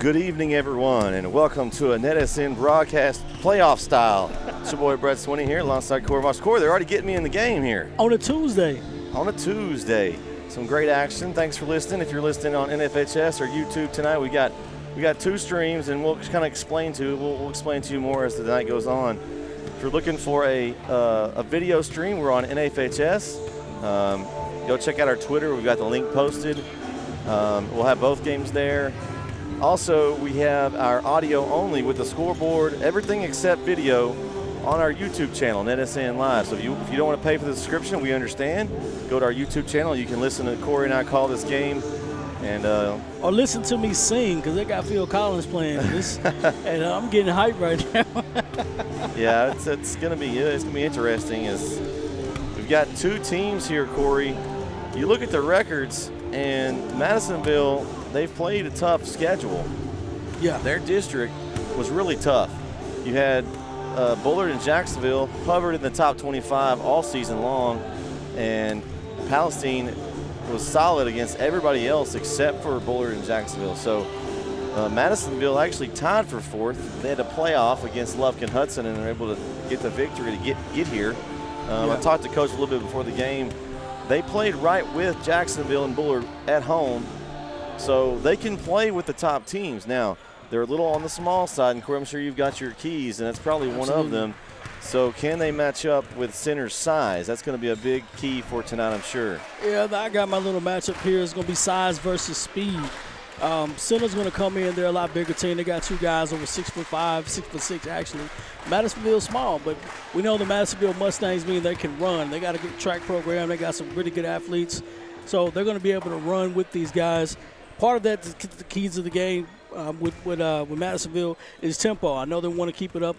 Good evening, everyone, and welcome to a NETsn broadcast playoff style. It's your boy Bret CM here alongside Corey Moss. Corey, they're already getting me in the game here. On a Tuesday. On a Tuesday. Some great action. Thanks for listening. If you're listening on NFHS or YouTube tonight, we got two streams, and we'll kind of explain to you. We'll explain to you more as the night goes on. If you're looking for a video stream, we're on NFHS. Go check out our Twitter. We've got the link posted. We'll have both games there. Also, we have our audio only with the scoreboard, everything except video, on our YouTube channel, NETsn Live. So if you don't want to pay for the subscription, we understand. Go to our YouTube channel. You can listen to Corey and I call this game. And or listen to me sing, because they got Phil Collins playing this, and I'm getting hyped right now. Yeah, it's gonna be interesting. We've got two teams here, Corey. You look at the records, and Madisonville, they've played a tough schedule. Yeah, their district was really tough. You had Bullard and Jacksonville hovered in the top 25 all season long, and Palestine was solid against everybody else except for Bullard and Jacksonville. So Madisonville actually tied for fourth. They had a playoff against Lufkin Hudson, and they're able to get the victory to get here. I talked to Coach a little bit before the game. They played right with Jacksonville and Bullard at home, so they can play with the top teams. Now, they're a little on the small side, and Corey, I'm sure you've got your keys, and that's probably one of them. So can they match up with Center's size? That's going to be a big key for tonight, I'm sure. Yeah, I got my little matchup here. It's going to be size versus speed. Center's going to come in. They're a lot bigger team. They got two guys over 6'5", 6'6" actually. Madisonville's small, but we know the Madisonville Mustangs mean they can run. They got a good track program. They got some really good athletes. So they're going to be able to run with these guys. Part of that, the keys of the game with Madisonville is tempo. I know they want to keep it up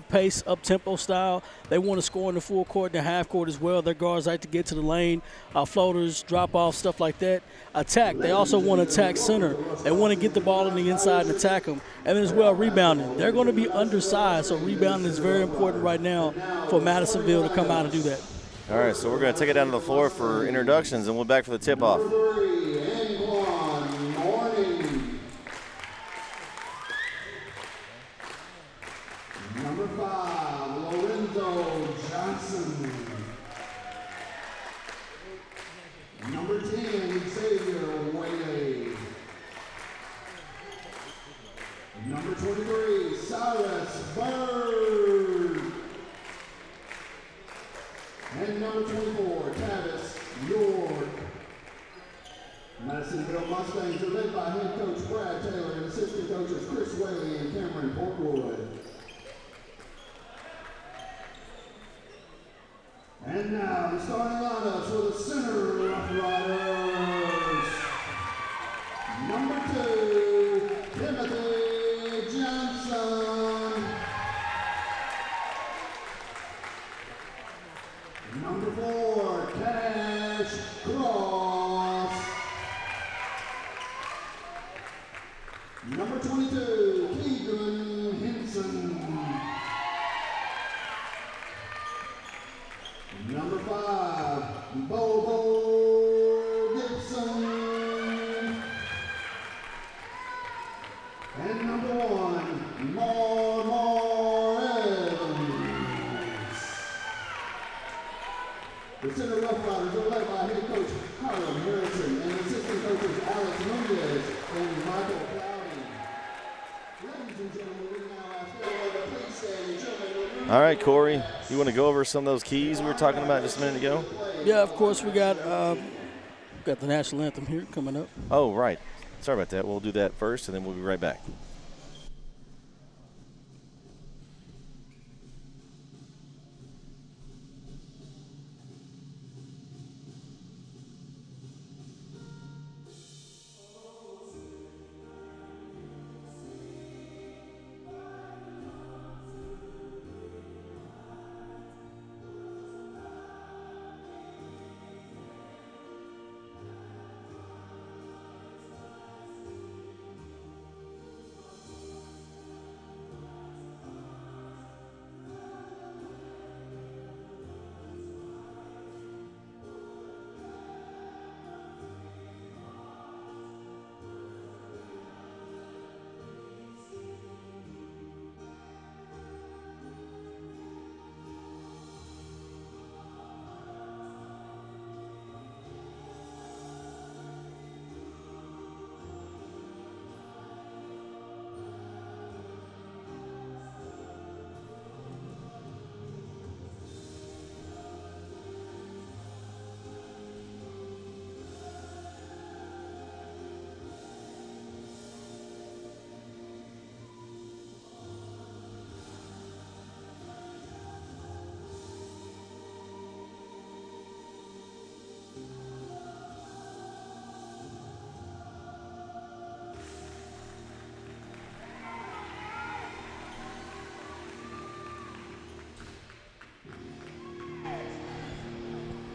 pace, up tempo style. They want to score in the full court and the half court as well. Their guards like to get to the lane, floaters, drop off, stuff like that. Attack. They also want to attack center. They want to get the ball on the inside and attack them. And then as well, rebounding. They're going to be undersized, so rebounding is very important right now for Madisonville to come out and do that. All right, so we're going to take it down to the floor for introductions, and we'll be back for the tip-off. Number 5, Lorenzo Johnson. Number 10, Xavier Whaley. Number 23, Cyrus Bird. And number 24, Travis York. Madisonville Mustangs are led by head coach Brad Taylor and assistant coaches Chris Whaley and Cameron Portwood. And now the starting lineups for the Center Rough Riders. Number 2, Timothy Johnson. Number 4, Cash Cross. Number 22, Keegan Henson. Number 5, Bobo Gibson. And number 1, More Evans. The Center Rough Riders are led by head coach Hiram Harrison and assistant coaches Alex Nunez and Michael Cloudy. Ladies and gentlemen, we now ask everyone to please stand and join in. All right, Corey, you want to go over some of those keys we were talking about just a minute ago? Yeah, of course. We got the national anthem here coming up. Oh, right. Sorry about that. We'll do that first, and then we'll be right back.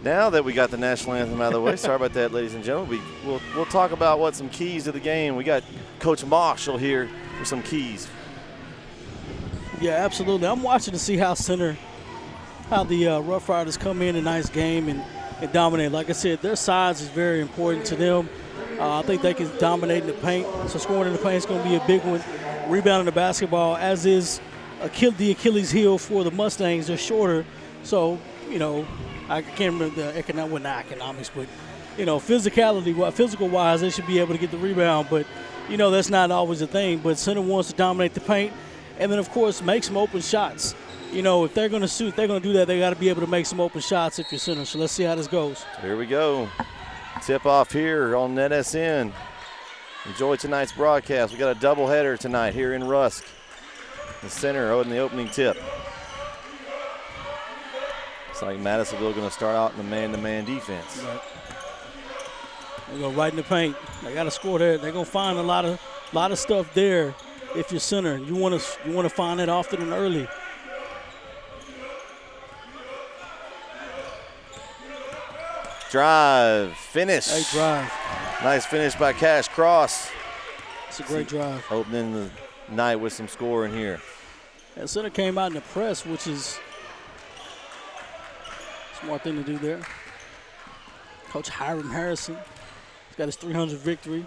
Now that we got the national anthem out of the way, sorry about that, ladies and gentlemen. We'll talk about some keys to the game. We got Coach Marshall here with some keys. Yeah, absolutely. I'm watching to see how the Rough Riders come in a nice game and dominate. Like I said, their size is very important to them. I think they can dominate in the paint. So scoring in the paint is going to be a big one. Rebounding the basketball, as is the Achilles heel for the Mustangs. They're shorter. So, I can't remember the economics, but, physical-wise, they should be able to get the rebound. But, that's not always a thing. But center wants to dominate the paint and then, of course, make some open shots. If they're going to shoot, if they're going to do that, they got to be able to make some open shots if you're center. So let's see how this goes. Here we go. Tip off here on NETsn. Enjoy tonight's broadcast. We got a doubleheader tonight here in Rusk. The center in the opening tip. Looks like Madisonville going to start out in the man-to-man defense. Right. They go right in the paint. They got to score there. They're going to find a lot of stuff there. If you're center, you want to find it often and early. Drive, finish. Hey, drive. Nice finish by Cash Cross. It's a great drive. Opening the night with some scoring here. And center came out in the press, which is a smart thing to do there. Coach Hiram Harrison, he's got his 300 victory.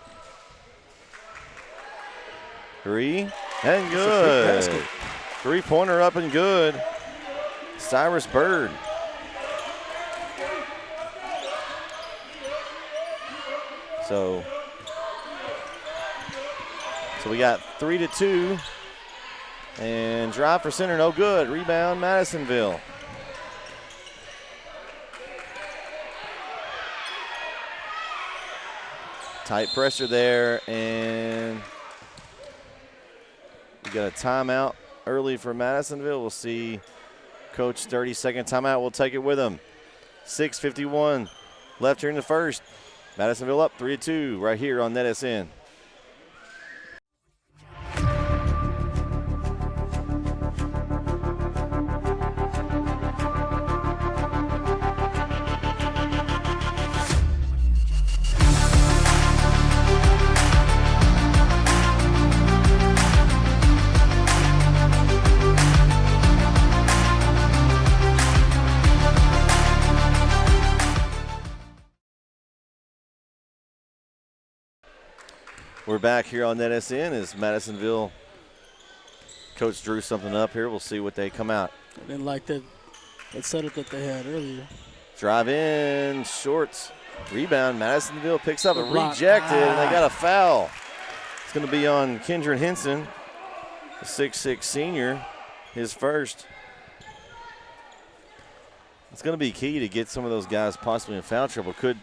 3 and good. 3-pointer up and good. Cyrus Bird. So we got 3-2. And drive for center, no good. Rebound, Madisonville. Tight pressure there, and we got a timeout early for Madisonville. We'll see Coach 30-second timeout. We'll take it with him. 6:51 left here in the first. Madisonville up 3-2 right here on NETsn. We're back here on NETsn as Madisonville coach drew something up here. We'll see what they come out. I didn't like that setup that they had earlier. Drive in, shorts, rebound. Madisonville picks up, rejected, and they got a foul. It's going to be on Kendron Henson, the 6'6" senior, his first. It's going to be key to get some of those guys possibly in foul trouble. Could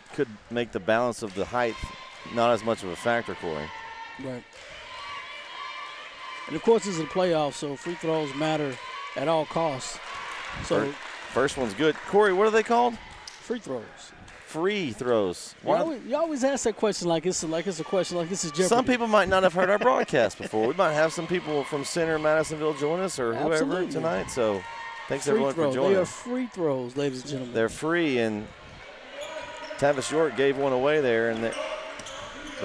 make the balance of the height not as much of a factor, Corey. Right. And, of course, this is a playoff, so free throws matter at all costs. So first one's good. Corey, what are they called? Free throws. Free throws. You always ask that question like it's a question like this is Jeopardy. Some people might not have heard our broadcast before. We might have some people from Center Madisonville join us or whoever Absolutely. Tonight. So thanks free everyone throws. for joining. They are free throws, ladies and gentlemen. They're free, and Tavis York gave one away there, and the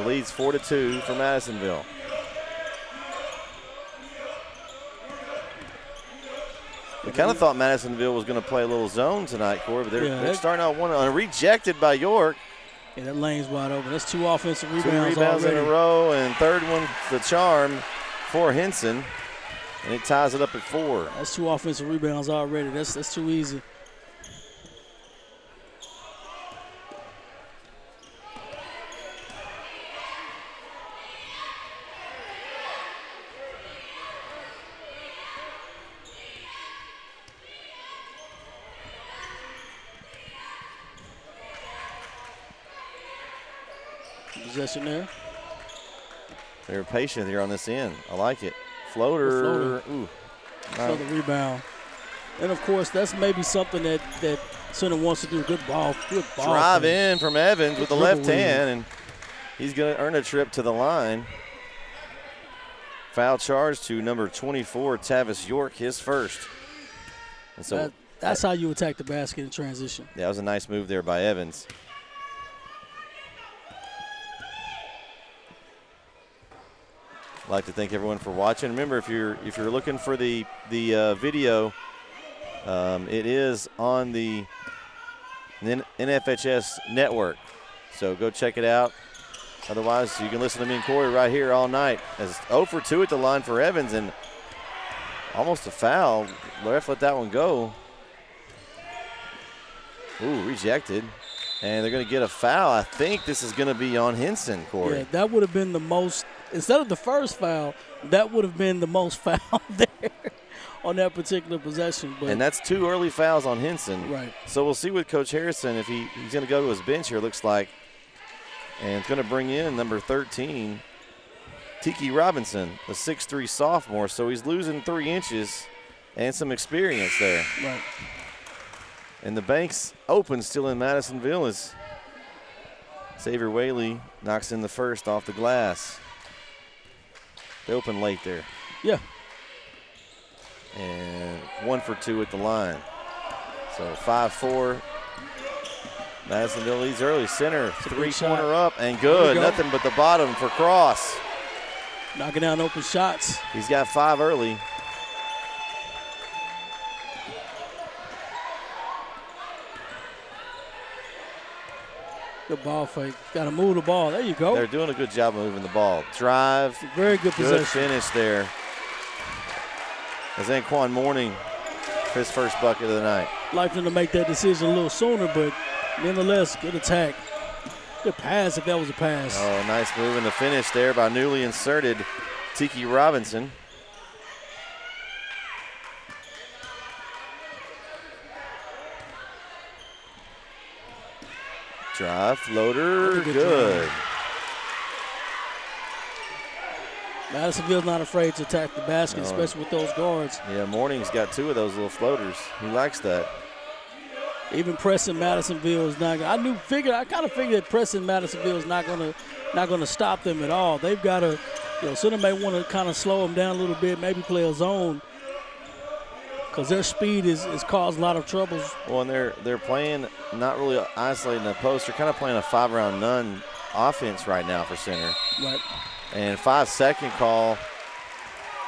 lead's 4-2 for Madisonville. We kind of thought Madisonville was going to play a little zone tonight, Corey, but they're starting out one rejected by York. Yeah, that lane's wide open. That's 2 offensive rebounds. 2 rebounds already in a row, and third one the charm for Henson, and it ties it up at 4. That's 2 offensive rebounds already. That's too easy. Possession there. They're patient here on this end. I like it. Floater. Ooh. Another rebound. And, of course, that's maybe something that Center wants to do. Good ball. Drive in from Evans with the left hand, and he's going to earn a trip to the line. Foul charge to number 24, Tavis York, his first. And so That's how you attack the basket in transition. That was a nice move there by Evans. I'd like to thank everyone for watching. Remember, if you're looking for the video, it is on the NFHS network. So go check it out. Otherwise, you can listen to me and Corey right here all night. As 0 for 2 at the line for Evans, and almost a foul. Ref let that one go. Ooh, rejected. And they're going to get a foul. I think this is going to be on Henson, Corey. Yeah, that would have been the most, instead of the first foul, that would have been the most foul there on that particular possession. But and that's 2 early fouls on Henson. Right. So we'll see with Coach Harrison if he's going to go to his bench here, looks like. And it's going to bring in number 13, Tiki Robinson, a 6'3 sophomore. So he's losing 3 inches and some experience there. Right. And the bank's open still in Madisonville as Xavier Whaley knocks in the first off the glass. They open late there. Yeah. And 1 for 2 at the line. So 5-4. Madisonville leads early. Center, 3-pointer up and good. Nothing but the bottom for Cross. Knocking down open shots. He's got 5 early. Good ball fake. Got to move the ball. There you go. They're doing a good job of moving the ball. Drive. Very good possession. Good finish there. As Anquan Mourning, his first bucket of the night. Like them to make that decision a little sooner, but nonetheless, good attack. Good pass if that was a pass. Oh, nice move in the finish there by newly inserted Tiki Robinson. Drive, floater, good. Madisonville's not afraid to attack the basket, especially with those guards. Yeah, Mourning's got 2 of those little floaters. He likes that. Even pressing Madisonville is not. I kind of figured that pressing Madisonville is not gonna stop them at all. They've got to, Center may want to kind of slow them down a little bit, maybe play a zone, because their speed is caused a lot of troubles. Well, and they're playing not really isolating the post. They're kind of playing a 5-round none offense right now for Center. Right. And 5-second call,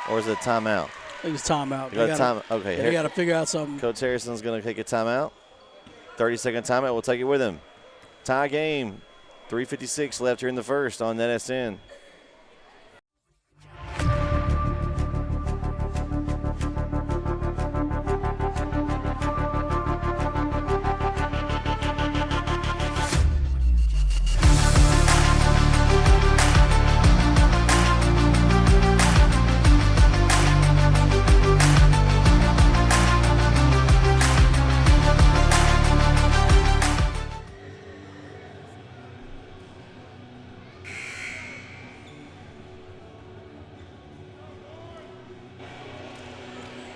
or is it a timeout? I think it's timeout. Okay. They got to figure out something. Coach Harrison's going to take a timeout. 30-second timeout. We'll take it with him. Tie game. 3:56 left here in the first on NETsn.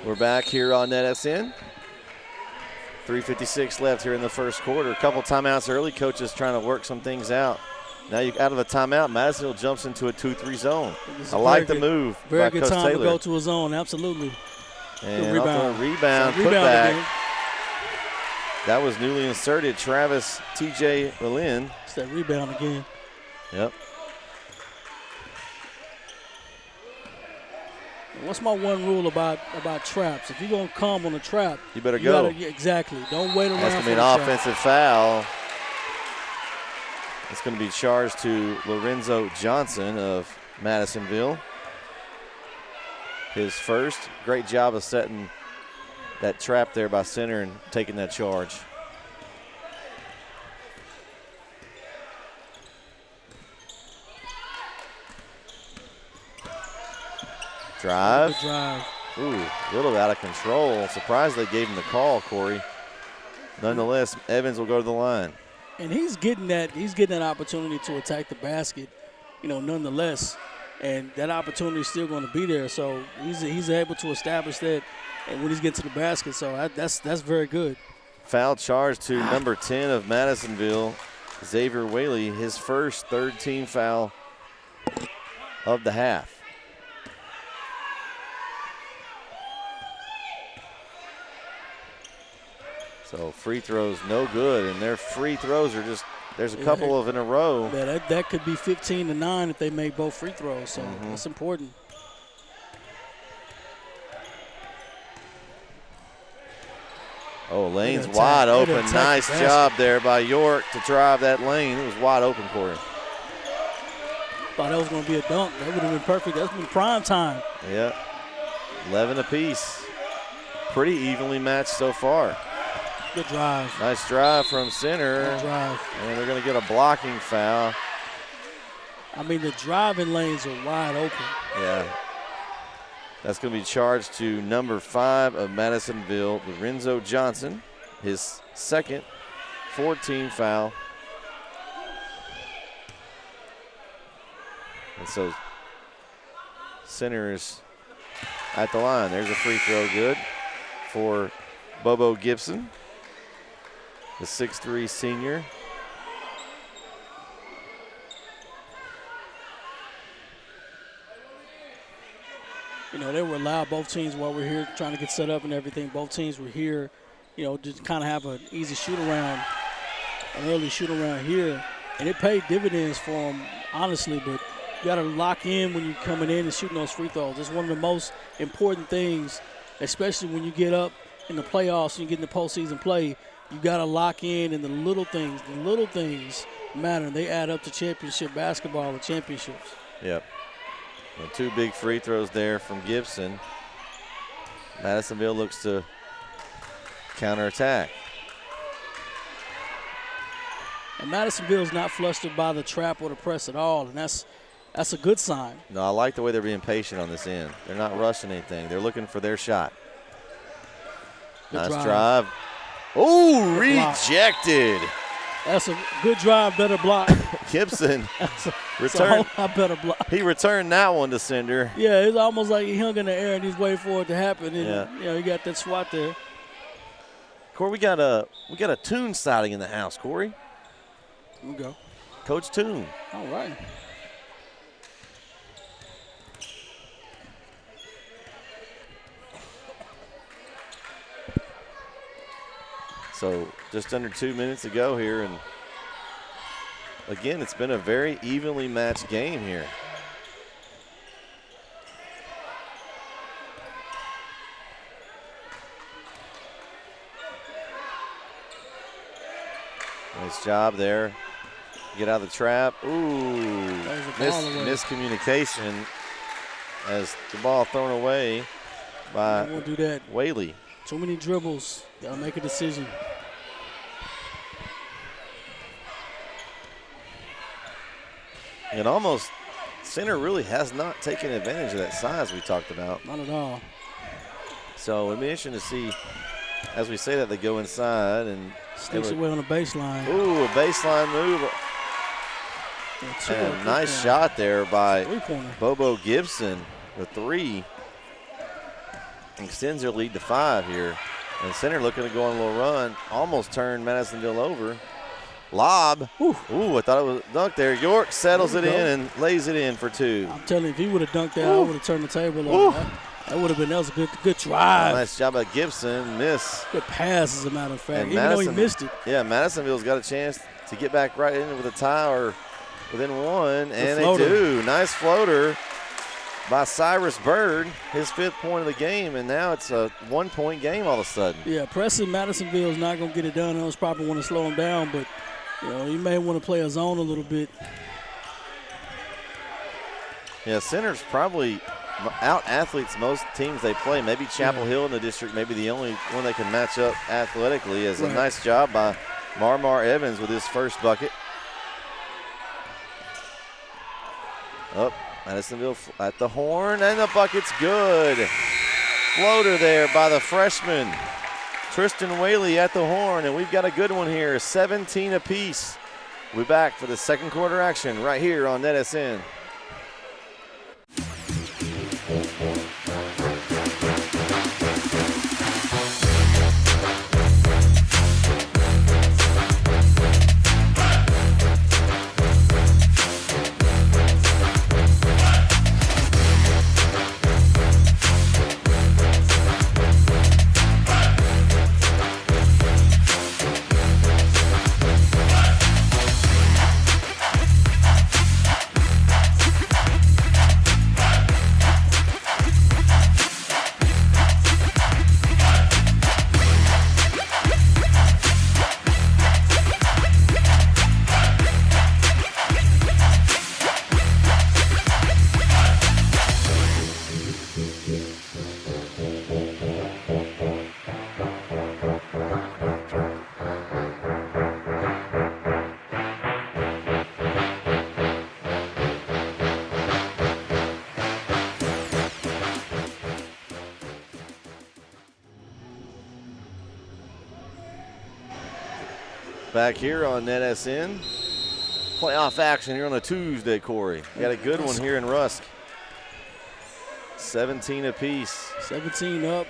We're back here on NETsn. 3:56 left here in the first quarter. A couple timeouts early. Coaches trying to work some things out. Now you out of a timeout, Madisonville jumps into a 2-3 zone. I like the move very by good Coach time Taylor. to go to a zone, absolutely. And rebound. put back. Again. That was newly inserted Travis T.J. Berlin. It's that rebound again. Yep. What's my one rule about traps? If you're going to come on a trap, you better go. Exactly. Don't wait around. That's going to be an offensive foul. It's going to be charged to Lorenzo Johnson of Madisonville. His first. Great job of setting that trap there by Center and taking that charge. Drive. Good drive. Ooh, a little out of control. Surprised they gave him the call, Corey. Nonetheless, Evans will go to the line. And he's getting that opportunity to attack the basket, nonetheless. And that opportunity is still going to be there. So he's able to establish that, and when he's getting to the basket, so that's very good. Foul charge to number 10 of Madisonville, Xavier Whaley, his first third-team foul of the half. So free throws no good, and their free throws are just, there's a couple of in a row. Yeah, that could be 15-9 if they make both free throws, so that's important. Oh, lane's wide open. Nice job there by York to drive that lane. It was wide open for him. Thought that was going to be a dunk. That would have been perfect. That's been prime time. Yeah, 11 apiece. Pretty evenly matched so far. Good drive. Nice drive from center. Good drive. And they're going to get a blocking foul. I mean, the driving lanes are wide open. Yeah. That's going to be charged to number 5 of Madisonville, Lorenzo Johnson, his second 14 foul. And so center is at the line. There's a free throw good for Bobo Gibson, the 6'3" senior. You know, they were loud, both teams, while we're here trying to get set up and everything. Both teams were here, you know, just kind of have an easy shoot around, an early shoot around here. And it paid dividends for them, honestly, but you got to lock in when you're coming in and shooting those free throws. It's one of the most important things, especially when you get up in the playoffs and you get in the postseason play. You got to lock in, and the little things matter. They add up to championship basketball and championships. Yep. Well, 2 big free throws there from Gibson. Madisonville looks to counterattack. And Madisonville's not flustered by the trap or the press at all, and that's a good sign. No, I like the way they're being patient on this end. They're not rushing anything. They're looking for their shot. Good nice drive. Oh, rejected. That's a good drive, better block. Gibson returned. Better block. He returned that one to Cinder. Yeah, it's almost like he hung in the air and he's waiting for it to happen. And yeah. You know, he got that swat there. Corey, we got a Toon sighting in the house, Corey. Here we go. Coach Toon. All right. So just under 2 minutes to go here, and again, it's been a very evenly matched game here. Nice job there. Get out of the trap. Ooh, miscommunication as the ball thrown away by won't do that. Whaley. Too many dribbles. Gotta make a decision. And almost, center really has not taken advantage of that size we talked about. Not at all. So it'll be interesting to see, as we say that, they go inside and sneaks away on the baseline. Ooh, a baseline move. And a nice shot there by Bobo Gibson, the 3. Extends their lead to 5 here. And center looking to go on a little run. Almost turned Madisonville over. Lob. Ooh, I thought it was a dunk there. York settles it in and lays it in for 2. I'm telling you, if he would have dunked that, I would have turned the table over. That would have been, that was a good drive. Nice job by Gibson. Miss. Good pass, as a matter of fact, even though he missed it. Yeah, Madisonville's got a chance to get back right in with a tie or within 1, and they do. Nice floater by Cyrus Bird, his 5th point of the game, and now it's a 1-point game all of a sudden. Yeah, pressing Madisonville is not going to get it done. Those probably want to slow him down, but you know, you may want to play a zone a little bit. Yeah, center's probably out athletes most teams they play. Maybe Chapel Hill in the district, maybe the only one they can match up athletically. Is a nice job by Marmar Evans with his first bucket. Up, Madisonville at the horn, and the bucket's good. Floater there by the freshman, Tristan Whaley at the horn, and we've got a good one here, 17 apiece. We'll be back for the second quarter action right here on NETsn. Back here on NETsn. Playoff action here on a Tuesday, Corey. You got a good one here in Rusk. 17 apiece. 17 up.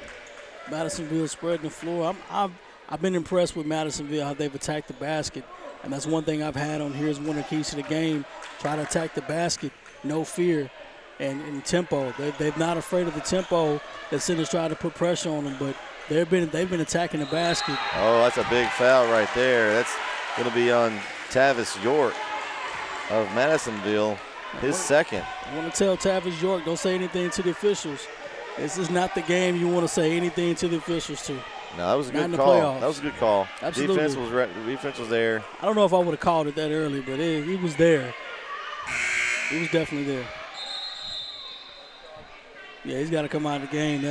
Madisonville spreading the floor. I've been impressed with Madisonville, how they've attacked the basket. And that's one thing I've had on here is one of the keys to the game. Try to attack the basket, no fear, and tempo. They're not afraid of the tempo that Center's trying to put pressure on them, but they've been attacking the basket. Oh, that's a big foul right there. That's going to be on Tavis York of Madisonville, his second. I want to tell Tavis York, don't say anything to the officials. This is not the game you want to say anything to the officials to. No, that was a good Not call. in the playoffs. That was a good call. Absolutely. Defense was there. I don't know if I would have called it that early, but he was there. He was definitely there. Yeah, he's got to come out of the game.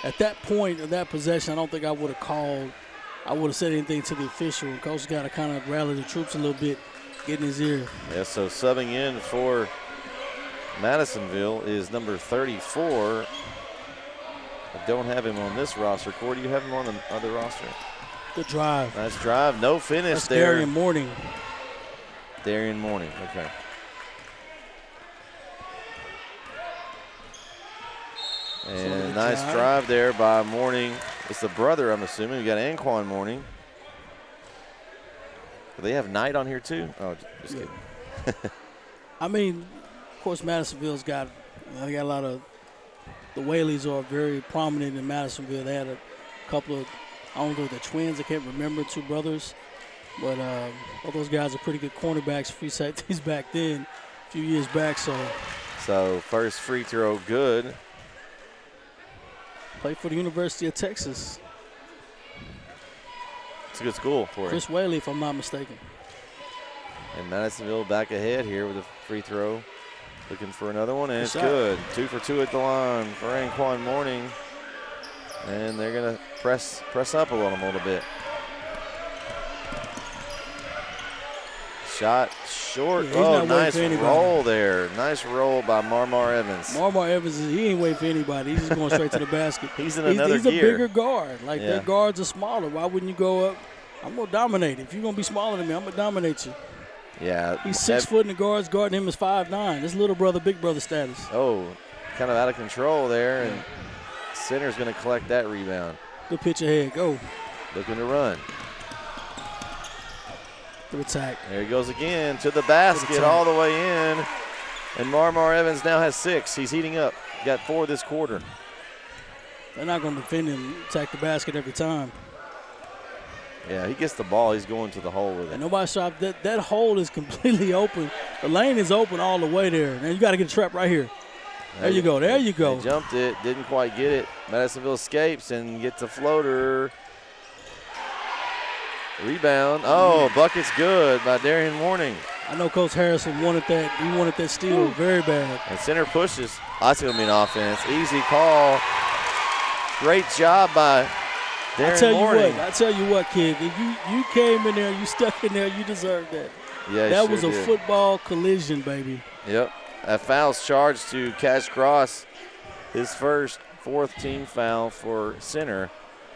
At that point of that possession, I don't think I would have called. I would have said anything to the official. Coach got to kind of rally the troops a little bit, get in his ear. Yeah, so subbing in for Madisonville is number 34. I don't have him on this roster. Corey, do you have him on the other roster? Good drive. Nice drive. No finish That's there. Darian Morning. Darian Morning, okay. And nice drive there by Morning. It's the brother, I'm assuming. We got Anquan Morning. Do they have Knight on here too? Oh, just kidding. I mean, of course, Madisonville's got, they got a lot of, the Whaleys are very prominent in Madisonville. They had a couple of, I don't know, the twins, I can't remember, two brothers. But all those guys are pretty good cornerbacks, free safeties back then, a few years back. So first free throw good. Played for the University of Texas. It's a good school for him. Chris Whaley, if I'm not mistaken. And Madisonville back ahead here with a free throw. Looking for another one, and it's shot. good. 2 for 2 at the line for Anquan Morning. And they're going to press up a little bit. Shot short. Yeah, he's oh, not nice waiting for roll there. Nice roll by Marmar Evans. Marmar Evans, he ain't waiting for anybody. He's just going straight to the basket. He's in another he's gear. He's a bigger guard. Like, their guards are smaller. Why wouldn't you go up? I'm going to dominate. If you're going to be smaller than me, I'm going to dominate you. Yeah. He's 6 foot, and the guards guarding him is 5'9". This little brother, big brother status. Oh, kind of out of control there, and Center's going to collect that rebound. Good pitch ahead. Go. Looking to run. Good attack. There he goes again to the basket all the way in. And Marmar Evans now has 6. He's heating up. Got 4 this quarter. They're not going to defend him, attack the basket every time. Yeah, he gets the ball. He's going to the hole with it. And nobody shot. That hole is completely open. The lane is open all the way there. Now you got to get a trap right here. There you go. There you go. They jumped it. Didn't quite get it. Madisonville escapes and gets a floater. Rebound. Oh, bucket's good by Darian Morning. I know Coach Harrison wanted that. He wanted that steal very bad. And Center pushes. Oh, that's going to be an offense. Easy call. Great job by Darian Morning. I tell you what, kid. If you came in there, you stuck in there, you deserved that. Yeah, that sure was a did. football collision, baby. Yep. A foul's charged to Cash Cross. His first 4th team foul for Center.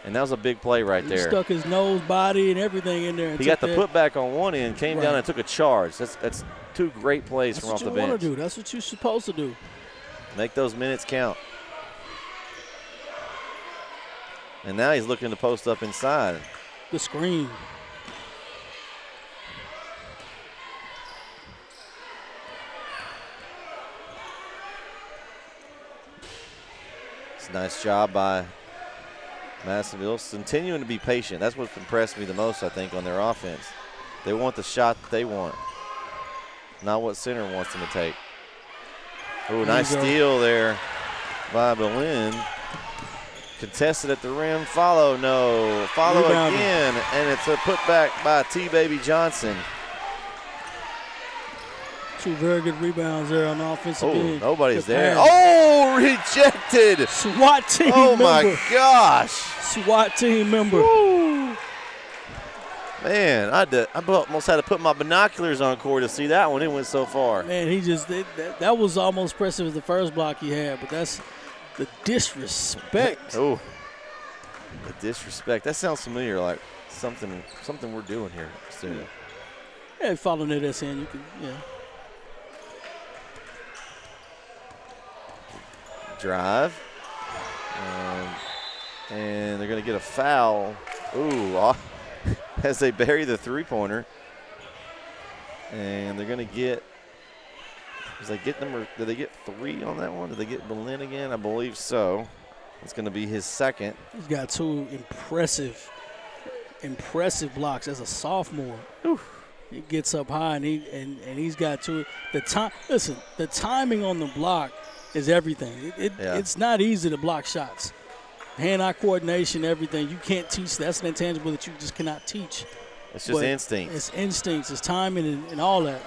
And that was a big play right there. He stuck his nose, body, and everything in there. He got the putback on one end, came down and took a charge. That's 2 great plays from off the bench. That's what you want to do. That's what you're supposed to do. Make those minutes count. And now he's looking to post up inside. The screen. It's a nice job by Madisonville, continuing to be patient. That's what's impressed me the most, I think, on their offense. They want the shot that they want, not what Center wants them to take. Oh, nice steal there by Berlin. Contested at the rim. Follow, no. Follow again, and it's a putback by T-Baby Johnson. 2 very good rebounds there on the offensive end. Nobody's there. Oh, rejected. SWAT team member. Oh, my gosh. SWAT team member. Woo. Man, I almost had to put my binoculars on, Corey, to see that one. It went so far. Man, that was almost impressive as the first block he had, but that's the disrespect. Oh. The disrespect. That sounds familiar, like something we're doing here soon. Yeah, follow NETsn, you can, yeah. Drive. And they're going to get a foul. Ooh, as they bury the three-pointer. And they're going to get, did they get 3 on that one? Did they get Berlin again? I believe so. It's going to be his second. He's got 2 impressive blocks as a sophomore. Oof. He gets up high and he's got 2. Listen, the timing on the block is everything. It's not easy to block shots. Hand-eye coordination, everything. You can't teach. That's an intangible that you just cannot teach. It's just instinct. It's instincts. It's timing and all that.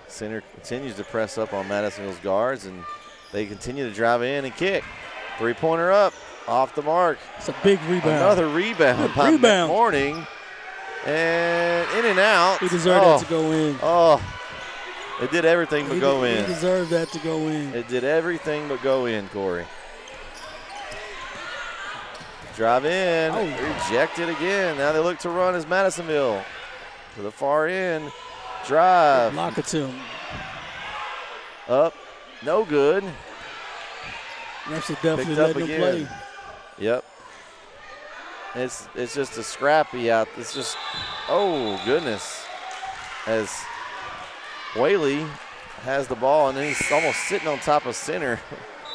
Center continues to press up on Madisonville's guards, and they continue to drive in and kick. Three-pointer up, off the mark. It's a big rebound. Another rebound by Morning. And in and out. He deserved that to go in. Oh, it did everything but go in. He deserved that to go in. It did everything but go in, Corey. Drive in, rejected again. Now they look to run as Madisonville. To the far end, drive. Lock it to him. Up, no good. That's definitely letting him play. Yep. It's just a scrappy out. It's just, oh, goodness. As Whaley has the ball, and then he's almost sitting on top of center.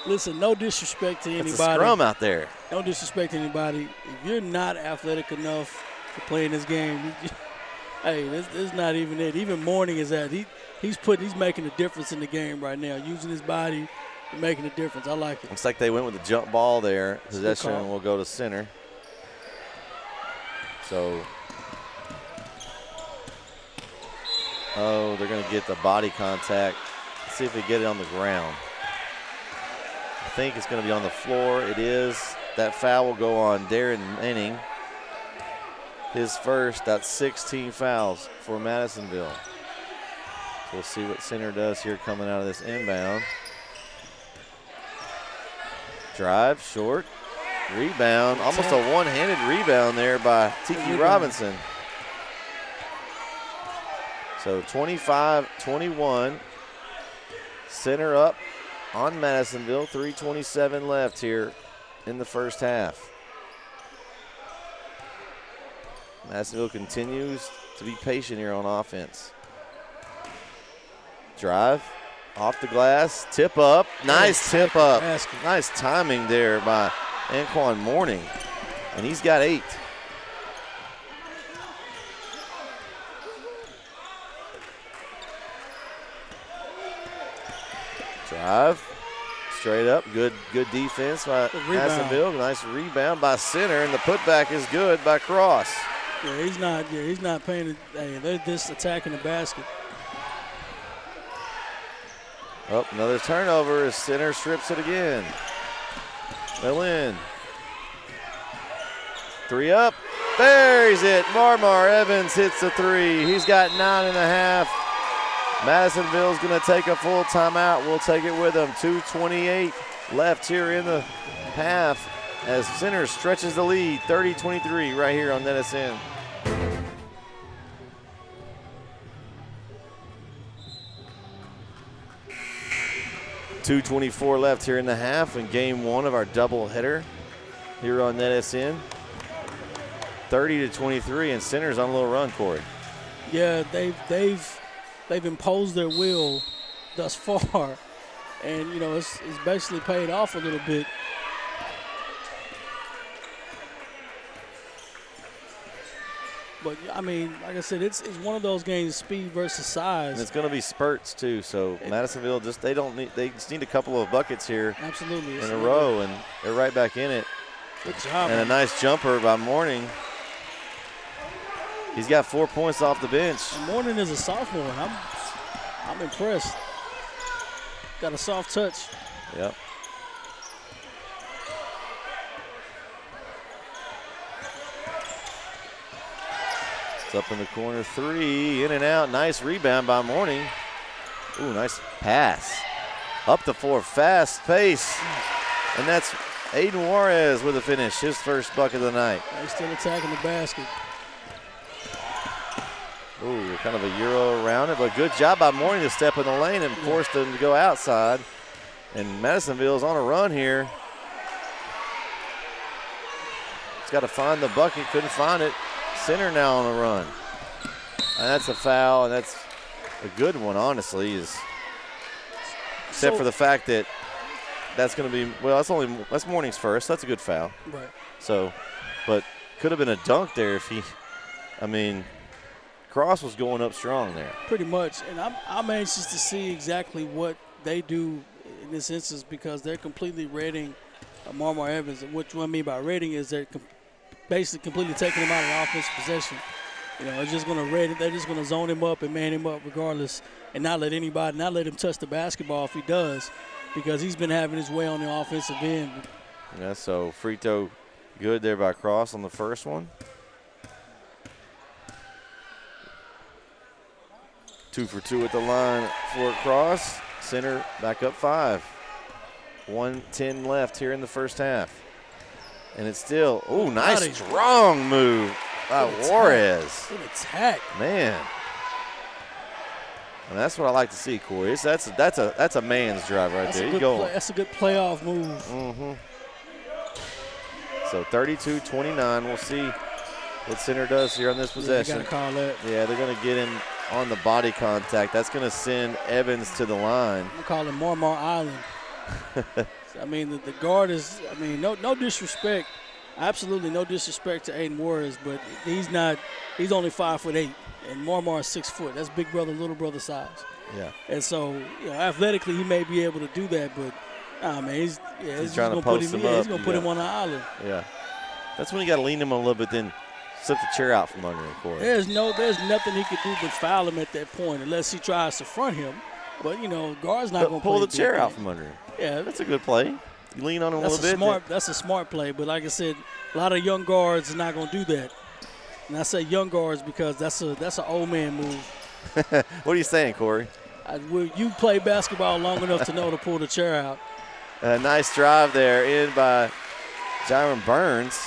Listen, no disrespect to anybody. It's a scrum out there. No disrespect to anybody. If you're not athletic enough to play in this game, hey, this is not even it. Even Morning is that. He's making a difference in the game right now, using his body and making a difference. I like it. Looks like they went with the jump ball there. Possession will go to center. So, they're going to get the body contact. Let's see if they get it on the ground. I think it's going to be on the floor. It is. That foul will go on Darren Manning. His first. That's 16 fouls for Madisonville. So we'll see what center does here coming out of this inbound. Drive, short. Rebound, almost a one-handed rebound there by Tiki Robinson. So 25-21, center up on Madisonville, 3:27 left here in the first half. Madisonville continues to be patient here on offense. Drive, off the glass, tip up, nice tip up. Nice timing there by Anquan Morning, and he's got 8. Drive, straight up, good defense by Madisonville. Nice rebound by center, and the putback is good by Cross. Yeah, he's not paying. Hey, they're just attacking the basket. Oh, another turnover as center strips it again. Berlin. 3 up. Buries it. Marmar Evans hits the 3. He's got 9.5. Madisonville's going to take a full timeout. We'll take it with them. 2:28 left here in the half as center stretches the lead. 30-23 right here on NETsn. .224 left here in the half in game 1 of our doubleheader here on NETsn. 30-23, and center's on a little run, Corey. Yeah, they've imposed their will thus far, and you know it's basically paid off a little bit. But I mean, like I said, it's one of those games, speed versus size. And it's going to be spurts too. So Madisonville they just need a couple of buckets here. Absolutely. In a row, and they're right back in it. Good job. And a nice jumper by Morning. He's got 4 points off the bench. And Morning is a sophomore. I'm impressed. Got a soft touch. Yep. It's up in the corner, 3, in and out. Nice rebound by Morning. Ooh, nice pass. Up the floor, fast pace. And that's Aiden Juarez with a finish, his first bucket of the night. He's still attacking the basket. Ooh, kind of a Euro around it, but good job by Mourning to step in the lane and force them to go outside. And Madisonville's on a run here. He's got to find the bucket, couldn't find it. Center now on a run. And that's a foul, and that's a good one, honestly, except for the fact that that's going to be, well, that's Mourning's first. That's a good foul. Right. So, but could have been a dunk there if Cross was going up strong there. Pretty much, and I'm anxious to see exactly what they do in this instance because they're completely raiding Marmar Evans. And what I mean by raiding is they're basically completely taking him out of the offensive possession. They're just going to raid it. They're just going to zone him up and man him up regardless, and not let him touch the basketball if he does, because he's been having his way on the offensive end. Yeah. So free throw, good there by Cross on the first one. 2 for 2 at the line for Cross. Center back up 5. 1:10 left here in the first half. And it's still, nice strong move by Juarez. Good attack. Man. And that's what I like to see, Corey. That's a man's drive right there. He's going. That's a good playoff move. Mm-hmm. So 32-29. We'll see what Center does here on this possession. Yeah, you gotta call that. Yeah, they're going to get him on the body contact. That's going to send Evans to the line. I'm calling Marmar Island. The guard is, no disrespect. Absolutely no disrespect to Aiden Juarez, but he's only 5'8", and Marmar is 6 foot. That's big brother, little brother size. Yeah. And so, athletically he may be able to do that, but he's trying to post him up. He's going to put him on the island. Yeah. That's when you got to lean him a little bit, then slip the chair out from under him, Corey. There's nothing he could do but foul him at that point unless he tries to front him. But, guard's not going to pull the chair out from under him. Yeah. That's a good play. You lean on him a little bit. That's a smart play. But like I said, a lot of young guards are not going to do that. And I say young guards because that's an old man move. What are you saying, Corey? You play basketball long enough to know to pull the chair out. A nice drive there in by Jaron Burns.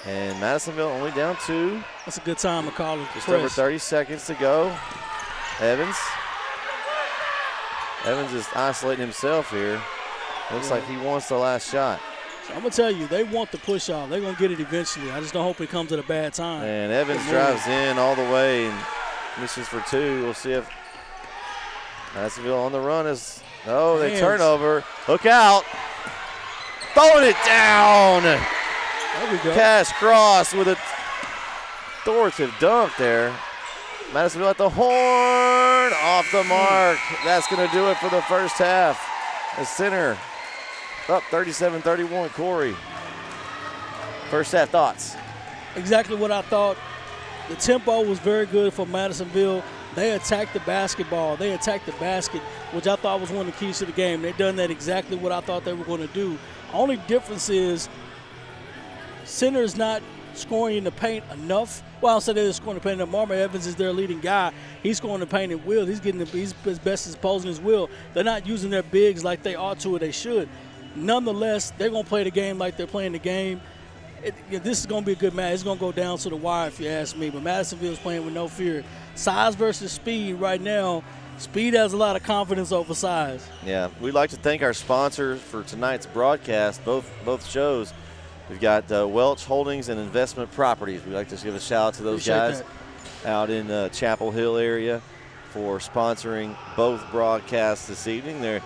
And Madisonville only down 2. That's a good time to call it. Just over 30 seconds to go. Evans is isolating himself here. Looks like he wants the last shot. So I'm going to tell you, they want the push off. They're going to get it eventually. I just don't hope it comes at a bad time. And Evans drives in all the way and misses for 2. We'll see if Madisonville on the run is. Oh, they turn over. Look out. Throwing it down. There we go. Cash Cross with a authoritative dunk there. Madisonville at the horn. Off the mark. That's going to do it for the first half. The Center up 37-31. Corey, first half thoughts? Exactly what I thought. The tempo was very good for Madisonville. They attacked the basketball. They attacked the basket, which I thought was one of the keys to the game. They've done that exactly what I thought they were going to do. Only difference is Center's not scoring in the paint enough. Well, I'll say they're scoring in the paint enough. Marmar Evans is their leading guy. He's scoring the paint at will. He's as best as posing his will. They're not using their bigs like they ought to or they should. Nonetheless, they're going to play the game like they're playing the game. This is going to be a good match. It's going to go down to the wire if you ask me. But Madisonville's playing with no fear. Size versus speed right now. Speed has a lot of confidence over size. Yeah, we'd like to thank our sponsors for tonight's broadcast, both shows. We've got Welch Holdings and Investment Properties. We'd like to give a shout out to those guys out in Chapel Hill area for sponsoring both broadcasts this evening.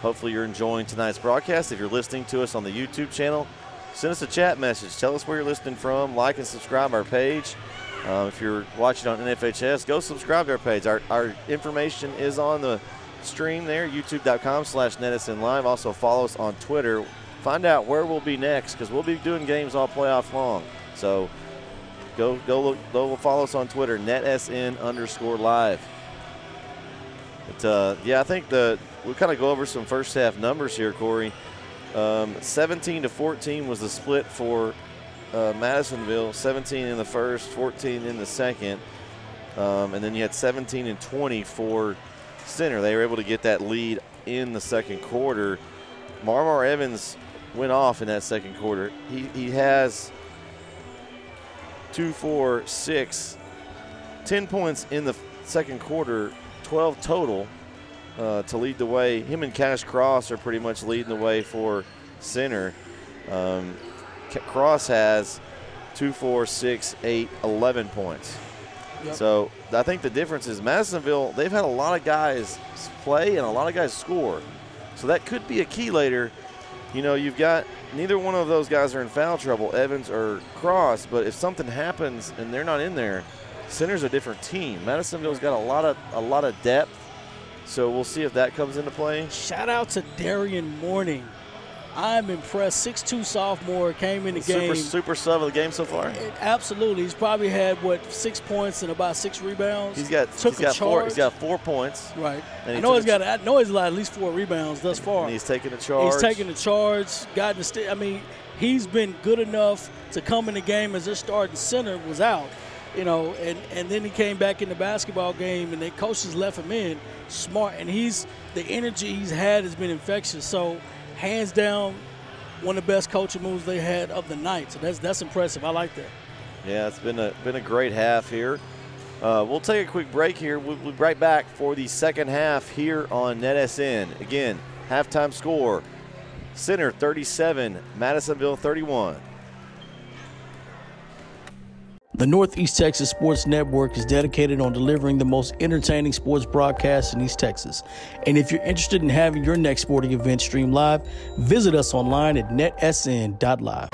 Hopefully you're enjoying tonight's broadcast. If you're listening to us on the YouTube channel, send us a chat message. Tell us where you're listening from. Like and subscribe our page. If you're watching on NFHS, go subscribe to our page. Our information is on the stream there, youtube.com/NETsn live. Also follow us on Twitter. Find out where we'll be next because we'll be doing games all playoff long. So go follow us on Twitter, NETsn_live. But I think we'll kind of go over some first half numbers here, Corey. 17-14 was the split for Madisonville. 17 in the first, 14 in the second. And then you had 17 and 20 for Center. They were able to get that lead in the second quarter. Marmar Evans went off in that second quarter. He has 2, 4, 6, 10 points in the second quarter, 12 total to lead the way. Him and Cash Cross are pretty much leading the way for Center. Cross has 2, 4, 6, 8, 11 points. Yep. So I think the difference is Madisonville, they've had a lot of guys play and a lot of guys score. So that could be a key later. You know, you've got neither one of those guys are in foul trouble, Evans or Cross, but if something happens and they're not in there, Center's a different team. Madisonville's got a lot of depth, so we'll see if that comes into play. Shout out to Darian Mourning. I'm impressed. 6'2" sophomore came in the game. Super sub of the game so far. Absolutely. He's probably had 6 points and about 6 rebounds. He's got 4 points. Right. And I know he's got at least 4 rebounds thus far. And he's taking the charge. He's taking the charge. I mean, he's been good enough to come in the game as their starting center was out. You know, and then he came back in the basketball game, and the coaches left him in. Smart, and the energy he's had has been infectious. So, hands down, one of the best coaching moves they had of the night. So that's impressive. I like that. Yeah, it's been a great half here. We'll take a quick break here. We'll be right back for the second half here on NETsn. Again, halftime score: Center 37, Madisonville 31. The Northeast Texas Sports Network is dedicated on delivering the most entertaining sports broadcasts in East Texas. And if you're interested in having your next sporting event streamed live, visit us online at netsn.live.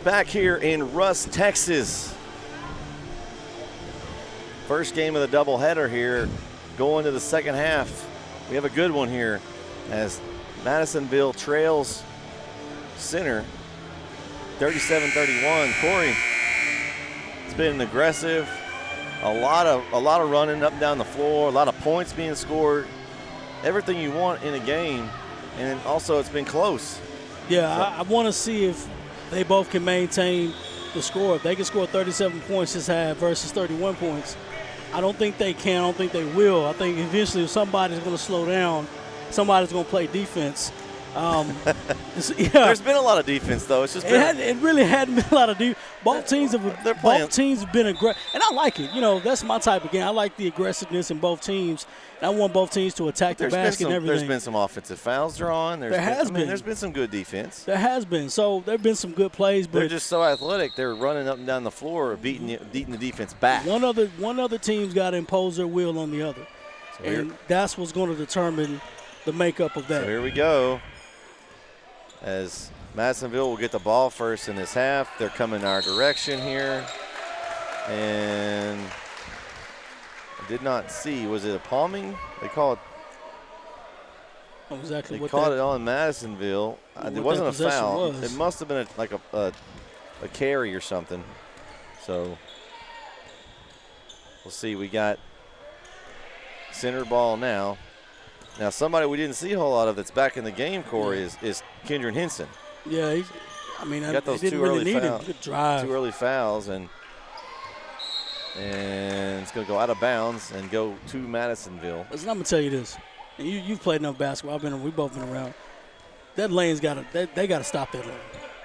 back here in Rusk, Texas. First game of the doubleheader here, going to the second half. We have a good one here as Madisonville trails Center 37-31. Corey, it's been aggressive, a lot of running up and down the floor, a lot of points being scored, everything you want in a game, and also it's been close. Yeah, I want to see if they both can maintain the score. If they can score 37 points this half versus 31 points, I don't think they can. I don't think they will. I think eventually somebody's going to slow down. Somebody's going to play defense. There's been a lot of defense, though. It's just it really hadn't been a lot of defense. Both teams have been aggressive, and I like it. You know, that's my type of game. I like the aggressiveness in both teams. And I want both teams to attack the basket and everything. There's been some offensive fouls drawn. There's been some good defense. There has been. So there have been some good plays, but they're just so athletic. They're running up and down the floor, beating the defense back. One other team's got to impose their will on the other, and that's what's going to determine the makeup of that. So here we go. As Madisonville will get the ball first in this half. They're coming our direction here. And I did not see, was it a palming? They call it. Exactly. They called it on Madisonville. It wasn't a foul. It must have been a carry or something. So we'll see. We got center ball now. Now, somebody we didn't see a whole lot of that's back in the game, Corey, is Kendron Henson. Yeah, got those two early fouls, and it's going to go out of bounds and go to Madisonville. Listen, I'm going to tell you this. And you've played enough basketball. We've both been around. That lane's they got to stop that lane.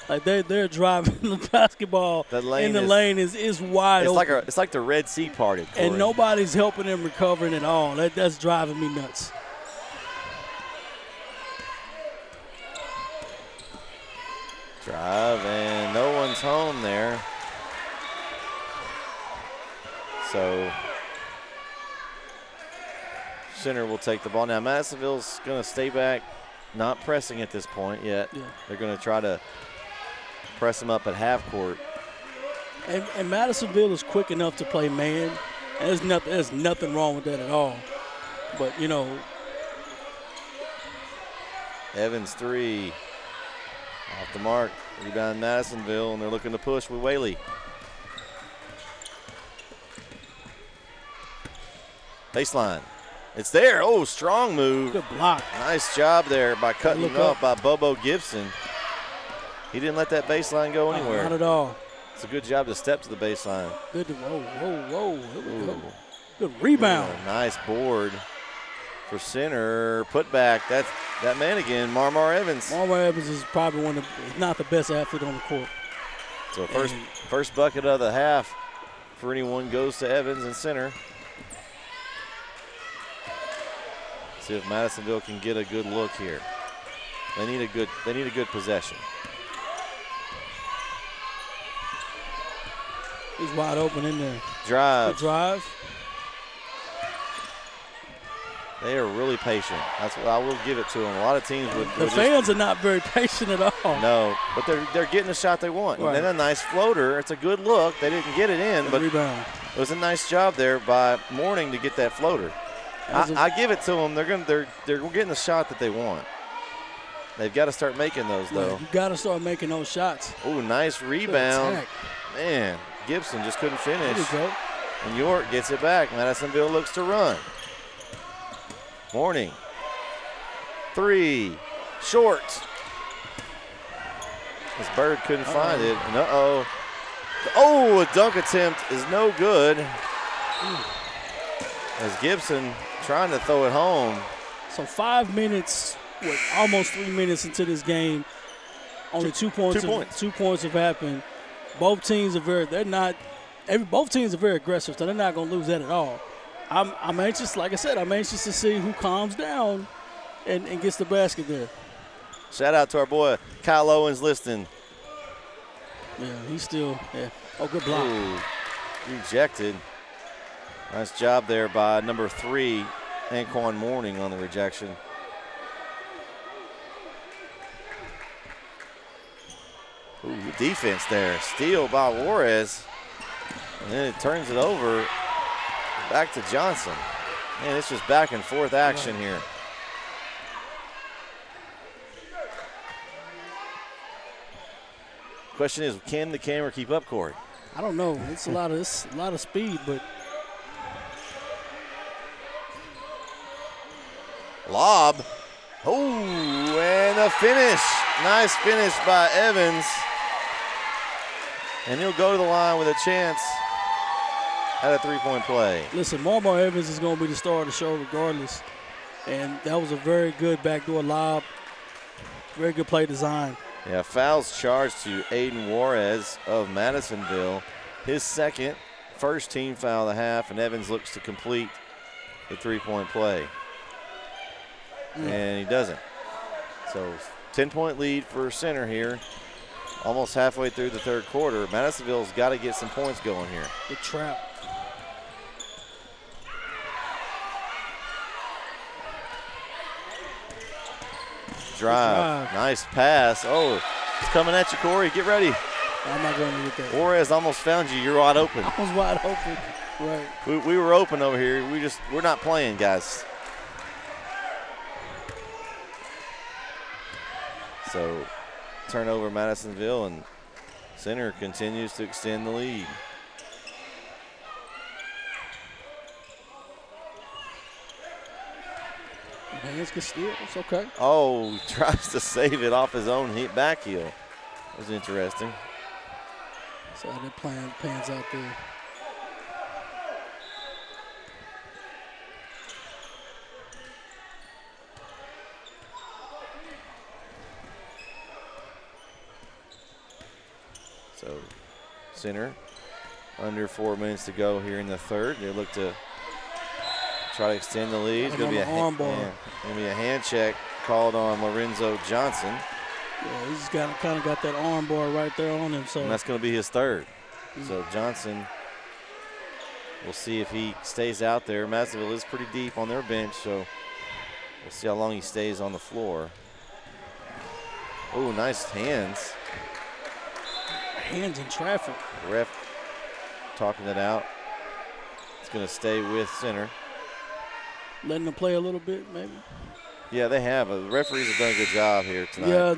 Like they're driving the basketball in the lane is wide open. It's like the Red Sea parted, Corey. And nobody's helping them recovering at all. That's driving me nuts. Drive, and no one's home there. So Center will take the ball. Now Madisonville's going to stay back, not pressing at this point yet. Yeah. They're going to try to press them up at half court. And Madisonville is quick enough to play man. And there's nothing wrong with that at all. But, you know. Evans 3. Off the mark, rebound Madisonville, and they're looking to push with Whaley. Baseline. It's there. Oh, strong move. Good block. Nice job there by cutting it off by Bobo Gibson. He didn't let that baseline go anywhere. Not at all. It's a good job to step to the baseline. Good. Whoa. Here we go. Good rebound. Nice board. For Center, put back. That's that man again, Marmar Evans. Marmar Evans is probably not the best athlete on the court. So first bucket of the half for anyone goes to Evans and Center. See if Madisonville can get a good look here. They need a good possession. He's wide open in there. Drive. Good drive. They are really patient. That's what I will give it to them. A lot of teams would. The fans are not very patient at all. No, but they're getting the shot they want. Right. And then a nice floater. It's a good look. They didn't get it in, but rebound. It was a nice job there by Morning to get that floater. I give it to them. They're getting the shot that they want. They've got to start making those though. Yeah, you got to start making those shots. Oh, nice rebound. Man, Gibson just couldn't finish. There you go. And York gets it back. Madisonville looks to run. Morning. 3. Short. This Bird couldn't find it. And a dunk attempt is no good. As Gibson trying to throw it home. So 5 minutes, almost 3 minutes into this game, only 2 points. 2 points have happened. Both teams are very aggressive, so they're not going to lose that at all. I'm anxious, like I said, to see who calms down and gets the basket there. Shout out to our boy Kyle Owens listening. Yeah, he's still, Oh, good block. Ooh, rejected. Nice job there by number 3, Anquan Morning on the rejection. Ooh, defense there. Steal by Juarez. And then it turns it over back to Johnson. Man, it's just back and forth action here. Question is, can the camera keep up, Corey? I don't know. It's a lot of speed, but Lob. Oh, and a finish. Nice finish by Evans. And he'll go to the line with a chance at a three-point play. listen, Marmar Evans is going to be the star of the show regardless. And that was a very good backdoor lob. Very good play design. Yeah, fouls charged to Aiden Juarez of Madisonville. His second, first team foul of the half, and Evans looks to complete the three-point play. And he doesn't. So 10-point lead for center here. Almost halfway through the third quarter. Madisonville's got to get some points going here. Good trap. Drive. Nice pass. Oh, it's coming at you, Corey. Get ready. I'm not going to get that. Juarez almost found you. You're wide open. I was wide open. Right. We were open over here. We're not playing, guys. So turnover Madisonville, and center continues to extend the lead. Hands can steal. It's okay. Oh, tries to save it off his own back heel. That was interesting. So that pans out there. So center, under 4 minutes to go here in the third. They look to try to extend the lead. It's going to be a hand check called on Lorenzo Johnson. Yeah, he's kind of got that arm bar right there on him. So and that's going to be his third. So Johnson, we'll see if he stays out there. Madisonville is pretty deep on their bench, so we'll see how long he stays on the floor. Oh, nice hands. Hands in traffic. The ref talking it out. It's going to stay with center. Letting them play a little bit, maybe. Yeah, they have. The referees have done a good job here tonight. Yeah,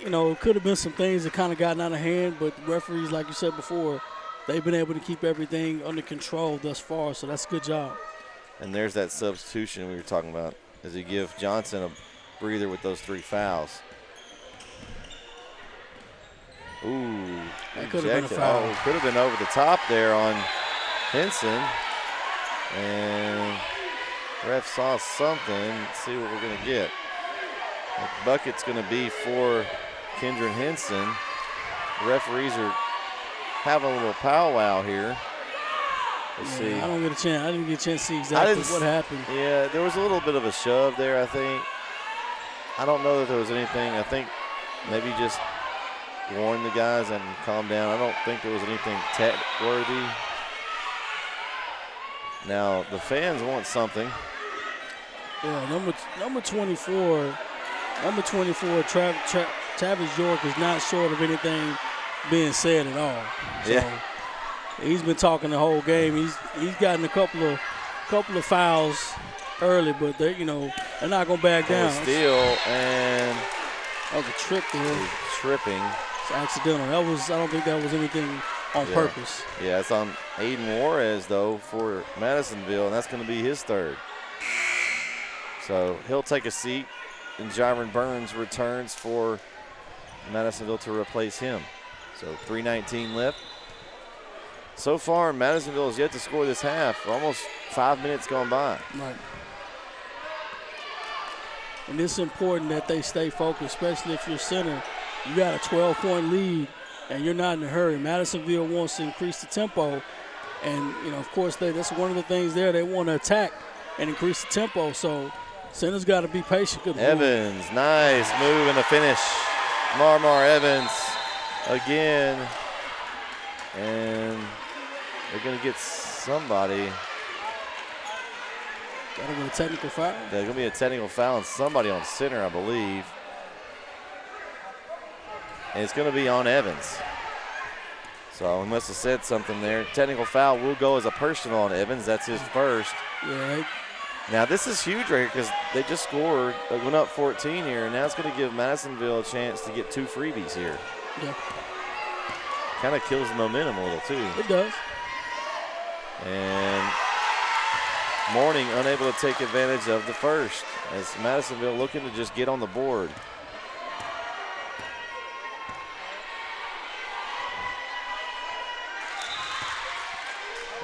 it could have been some things that kind of gotten out of hand, but the referees, like you said before, they've been able to keep everything under control thus far, so that's a good job. And there's that substitution we were talking about as you give Johnson a breather with those 3 fouls. Ooh, that could have been a foul. Oh, could have been over the top there on Henson. And ref saw something. Let's see what we're going to get. The bucket's going to be for Kendron Henson. The referees are having a little powwow here. Let's see. I didn't get a chance to see exactly what happened. Yeah, there was a little bit of a shove there, I think. I don't know that there was anything. I think maybe just warn the guys and calm down. I don't think there was anything tech-worthy. Now, the fans want something. Yeah, number 24, Travis York is not short of anything being said at all. So he's been talking the whole game. He's gotten a couple of fouls early, but they're not gonna back down. Steal, and that was a trip there. Tripping. It's accidental. I don't think that was anything on purpose. Yeah, it's on Aiden Juarez though for Madisonville, and that's going to be his third. So he'll take a seat, and Jyron Burns returns for Madisonville to replace him. So 3:19 left. So far, Madisonville has yet to score this half. Almost 5 minutes gone by. Right. And it's important that they stay focused, especially if you're center. You got a 12-point lead, and you're not in a hurry. Madisonville wants to increase the tempo, and of course, that's one of the things there. They want to attack and increase the tempo. So center's got to be patient. Good Evans, nice move and a finish. Marmar Evans again, and they're going to get somebody. That'll be a technical foul. There's going to be a technical foul on somebody on center, I believe. and it's going to be on Evans. So he must have said something there. Technical foul will go as a personal on Evans. That's his first. Yeah. Now this is huge right here because they just scored. They went up 14 here, and now it's going to give Madisonville a chance to get 2 freebies here. Yeah. Kind of kills the momentum a little too. It does. And Morning unable to take advantage of the first as Madisonville looking to just get on the board.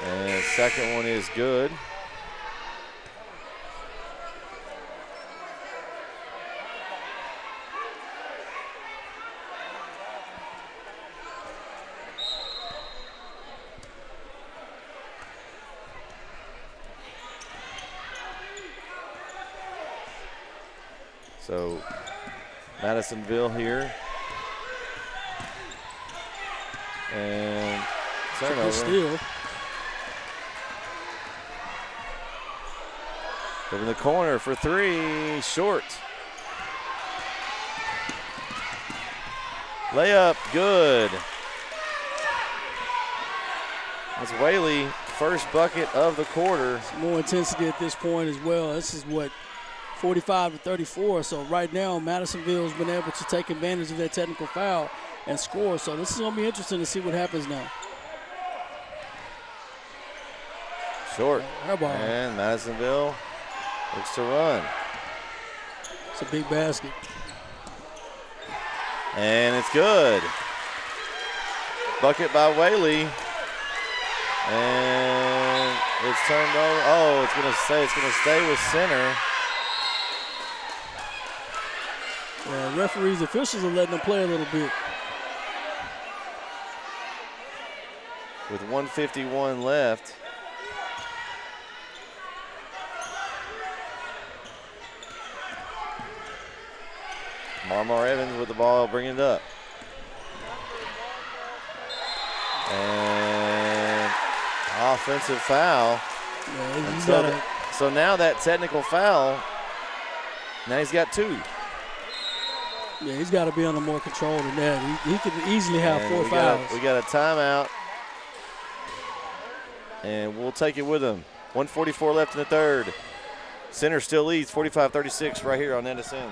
And second one is good. So Madisonville here. And turnover. Steal. In the corner for 3, short. Layup, good. That's Whaley, first bucket of the quarter. More intensity at this point as well. This is what, 45-34. So right now, Madisonville's been able to take advantage of that technical foul and score. So this is going to be interesting to see what happens now. Short. Airball. And Madisonville looks to run. It's a big basket. And it's good. Bucket by Whaley. And it's turned over. Oh, it's gonna stay with center. Yeah, referees, officials are letting them play a little bit. With 1:51 left. Marmar Evans with the ball, bringing it up. And offensive foul. Yeah, so now that technical foul, now he's got 2. Yeah, he's got to be under more control than that. He could easily have And 4 fouls. We got a timeout. And we'll take it with him. 1:44 left in the third. Center still leads 45-36 right here on NETsn.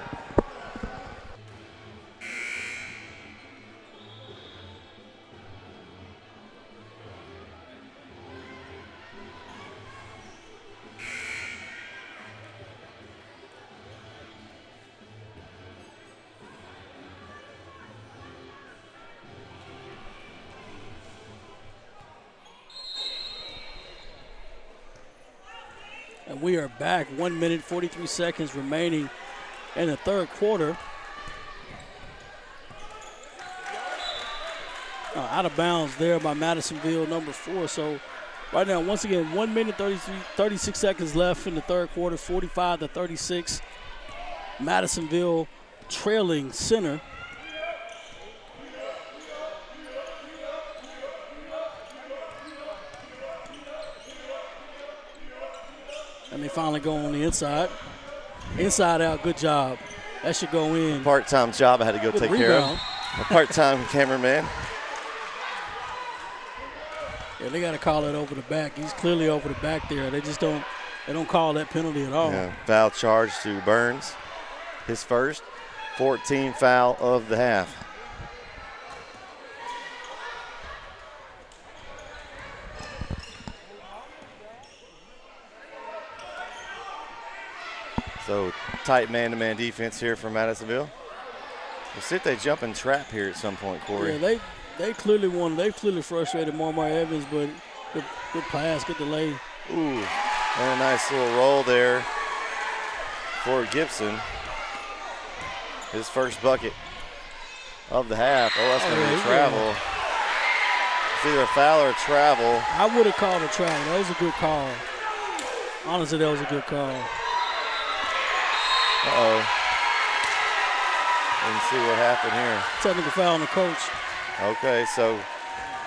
And we are back. 1 minute, 43 seconds remaining in the third quarter. Out of bounds there by Madisonville, number 4. So right now, once again, 1 minute, 36 seconds left in the third quarter, 45-36. Madisonville trailing center. And they finally go on the inside. Inside out, good job. That should go in. Part-time job I had to go Good take rebound. care of. A part-time cameraman. Yeah, they got to call it over the back. He's clearly over the back there. They don't call that penalty at all. Yeah, foul charge to Burns. His first 14th foul of the half. So tight man-to-man defense here for Madisonville. We'll see if they jump and trap here at some point, Corey. Yeah, they clearly won. They clearly frustrated Marmar Evans, but good pass, good delay. Ooh, and a nice little roll there for Gibson. His first bucket of the half. Oh, that's going to be a travel. Yeah. It's either a foul or a travel. I would have called a travel. That was a good call. Honestly, that was a good call. Uh-oh. Let's see what happened here. Technical foul on the coach. Okay, so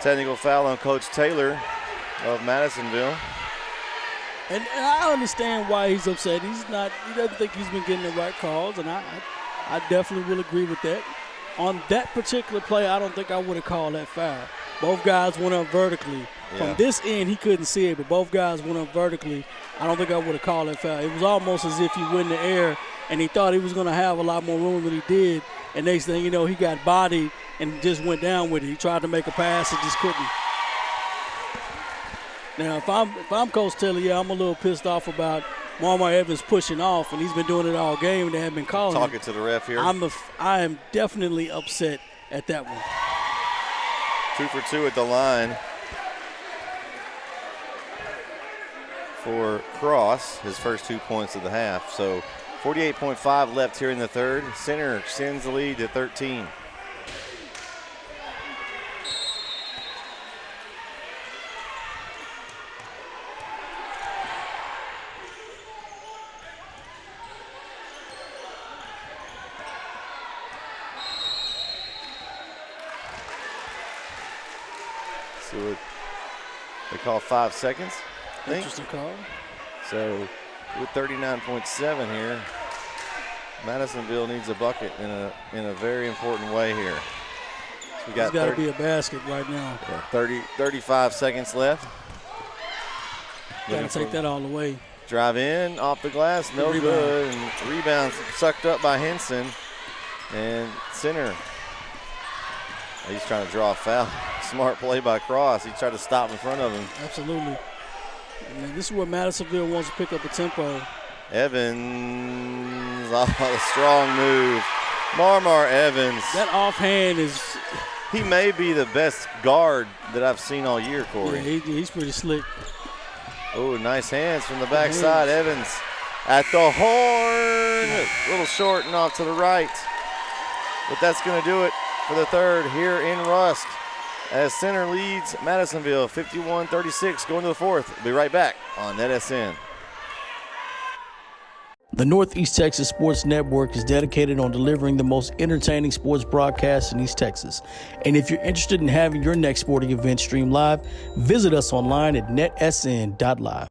technical foul on Coach Taylor of Madisonville. And I understand why he's upset. He doesn't think he's been getting the right calls, and I definitely will agree with that. On that particular play, I don't think I would have called that foul. Both guys went up vertically. Yeah. From this end, he couldn't see it, but both guys went up vertically. I don't think I would have called that foul. It was almost as if he went in the air, and he thought he was going to have a lot more room than he did. And next thing you know, he got bodied and just went down with it. He tried to make a pass and just couldn't. Now, if I'm Coach Taylor, yeah, I'm a little pissed off about Marmar Evans pushing off, and he's been doing it all game, and they haven't been calling Talking him. to the ref here. I am definitely upset at that one. 2 for 2 at the line for Cross, his first 2 points of the half. So 48.5 left here in the third. Center extends the lead to 13. So they call 5 seconds, I think. Interesting call. So with 39.7 here, Madisonville needs a bucket in a very important way here. So we got It's got to be a basket right now. Yeah, 35 seconds left. Got to take that all the way. Drive in, off the glass, no Rebound. good. And rebound sucked up by Henson. And Center, he's trying to draw a foul. Smart play by Cross. He tried to stop in front of him. Absolutely. And this is where Madisonville wants to pick up a tempo. Evans, a strong move. Marmar Evans. That offhand is, He may be the best guard that I've seen all year, Corey. yeah, he's pretty slick. Oh, nice hands from the backside. Evans at the horn. A little short and off to the right. But that's going to do it for the third here in Rusk, as Center leads Madisonville 51-36 going to the fourth. We'll be right back on NETsn. The Northeast Texas Sports Network is dedicated on delivering the most entertaining sports broadcasts in East Texas. And if you're interested in having your next sporting event streamed live, visit us online at netsn.live.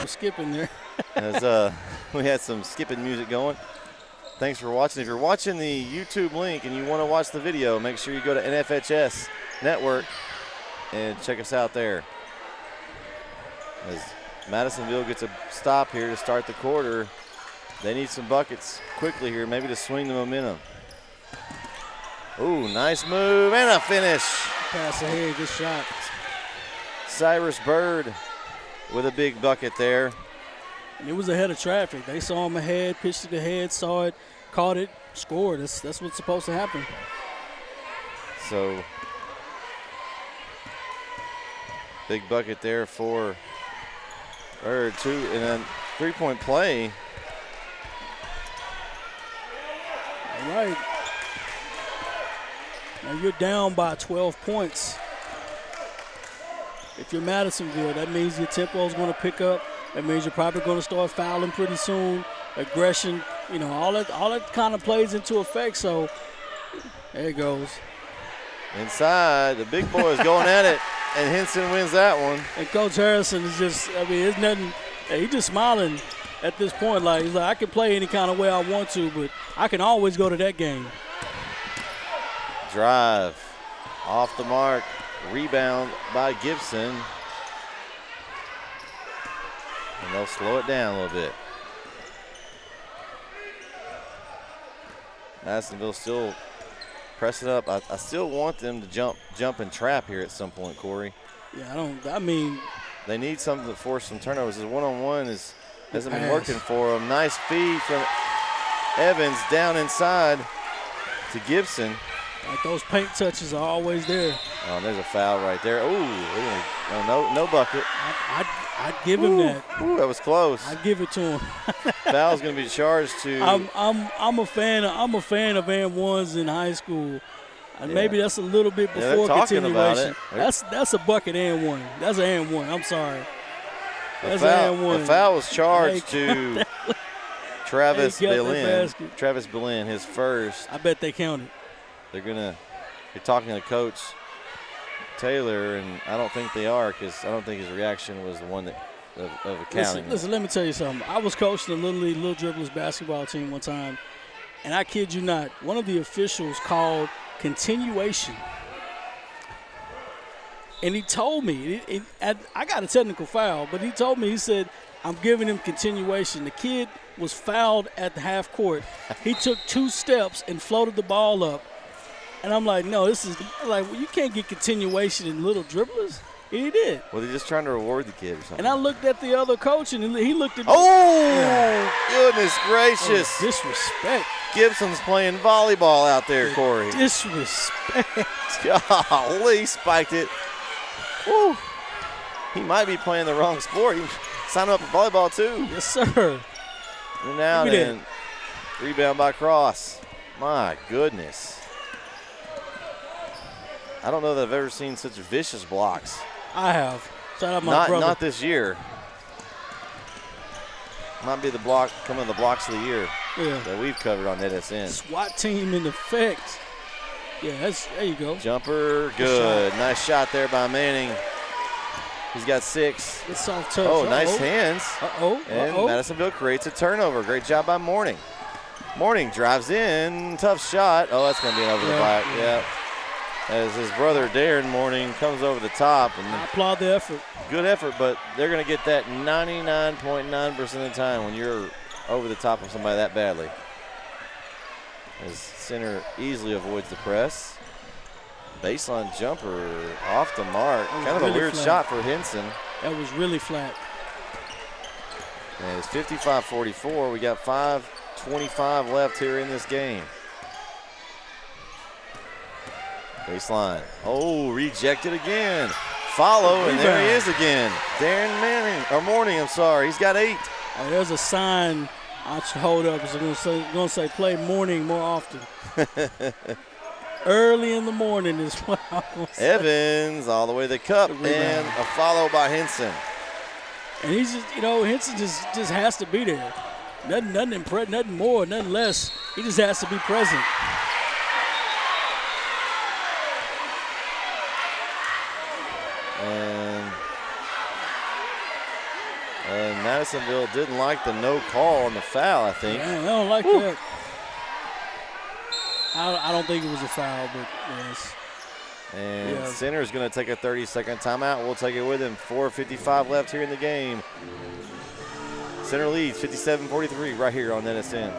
Skipping there. As we had some skipping music going. Thanks for watching. If you're watching the YouTube link and you want to watch the video, make sure you go to NFHS Network and check us out there. As Madisonville gets a stop here to start the quarter, they need some buckets quickly here, maybe to swing the momentum. Ooh, nice move and a finish. Pass ahead, good shot. Cyrus Bird with a big bucket there. And it was ahead of traffic. They saw him ahead, pitched it ahead, saw it, caught it, scored. That's what's supposed to happen. So, big bucket there for Bird, too. And then three-point play. All right. Now you're down by 12 points. If you're Madisonville, that means your tempo is going to pick up. That means you're probably going to start fouling pretty soon. Aggression, you know, all that kind of plays into effect. So there it goes. Inside, the big boy is going at it, and Henson wins that one. And Coach Harrison is just, I mean, it's nothing. He's just smiling at this point. Like, he's like, I can play any kind of way I want to, but I can always go to that game. Drive off the mark. Rebound by Gibson. And they'll slow it down a little bit. Madisonville still pressing up. I still want them to jump and trap here at some point, Corey. Yeah, they need something to force some turnovers. This one-on-one hasn't been working for them. Nice feed from Evans down inside to Gibson. Like those paint touches are always there. Oh, there's a foul right there. Ooh, no bucket. I'd give him that. Ooh, that was close. I'd give it to him. Foul's going to be charged to. I'm a fan of and ones in high school. And maybe that's a little bit before continuation. That's a bucket and one. That's an and one. I'm sorry. That's an and one. The foul was charged to Travis Belen. Travis Belen, his first. I bet they counted. They're talking to Coach Taylor, and I don't think they are, because I don't think his reaction was the one of accounting. Listen, let me tell you something. I was coaching a Little Dribblers basketball team one time, and I kid you not, one of the officials called continuation. And he told me, I got a technical foul, but he told me, he said, I'm giving him continuation. The kid was fouled at the half court. He took 2 steps and floated the ball up. And I'm like, no, this is like, well, you can't get continuation in Little Dribblers. He did. Well, they're just trying to reward the kid or something. And I looked at the other coach, and he looked at me. Oh, goodness gracious. Oh, disrespect. Gibson's playing volleyball out there, Corey. Disrespect. Golly, spiked it. Woo. He might be playing the wrong sport. He signed up for volleyball, too. Yes, sir. And now then, rebound by Cross. My goodness. I don't know that I've ever seen such vicious blocks. I have. Shout out my brother. Not this year. Might be the blocks of the year that we've covered on NETsn. SWAT team in effect. Yeah, there you go. Jumper, good. Nice shot there by Manning. He's got 6. Good soft touch. Oh, nice hands. And Uh-oh. Madisonville creates a turnover. Great job by Morning. Morning drives in. Tough shot. Oh, that's going to be an over the back. Yeah. As his brother Darren Morning comes over the top. And I applaud the effort. Good effort, but they're going to get that 99.9% of the time when you're over the top of somebody that badly. As center easily avoids the press. Baseline jumper off the mark. Kind of a weird shot for Henson. That was really flat. And it's 55-44. We got 5:25 left here in this game. Baseline. Oh, rejected again. Follow, and there he is again. Darren Morning, I'm sorry. He's got 8. Oh, there's a sign I should hold up. It's going to say play Morning more often. Early in the morning is what I'm going to say. Evans all the way to the cup, and a follow by Henson. And he's just, Henson just has to be there. Nothing more, nothing less. He just has to be present. And Madisonville didn't like the no call on the foul, I think. Man, I don't like that. I don't think it was a foul, but yes. And Center is going to take a 30-second timeout. We'll take it with him. 4:55 left here in the game. Center leads 57-43 right here on NETsn.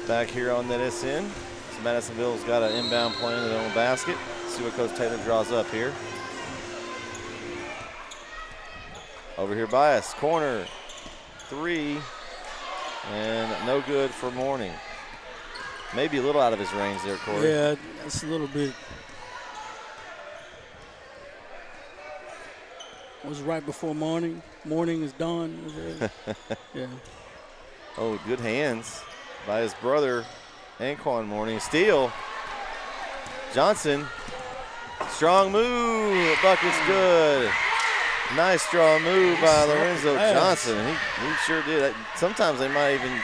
Back here on NETsn. Madisonville's got an inbound play in their own basket. See what Coach Taylor draws up here. Over here by us, corner 3, and no good for Morning. Maybe a little out of his range there, Corey. Yeah, that's a little bit. Was right before Morning. Morning is done. Yeah. Oh, good hands by his brother, Anquan Morning. Steal. Johnson. Strong move. The bucket's good. Nice strong move by Lorenzo Johnson. He sure did. Sometimes they might even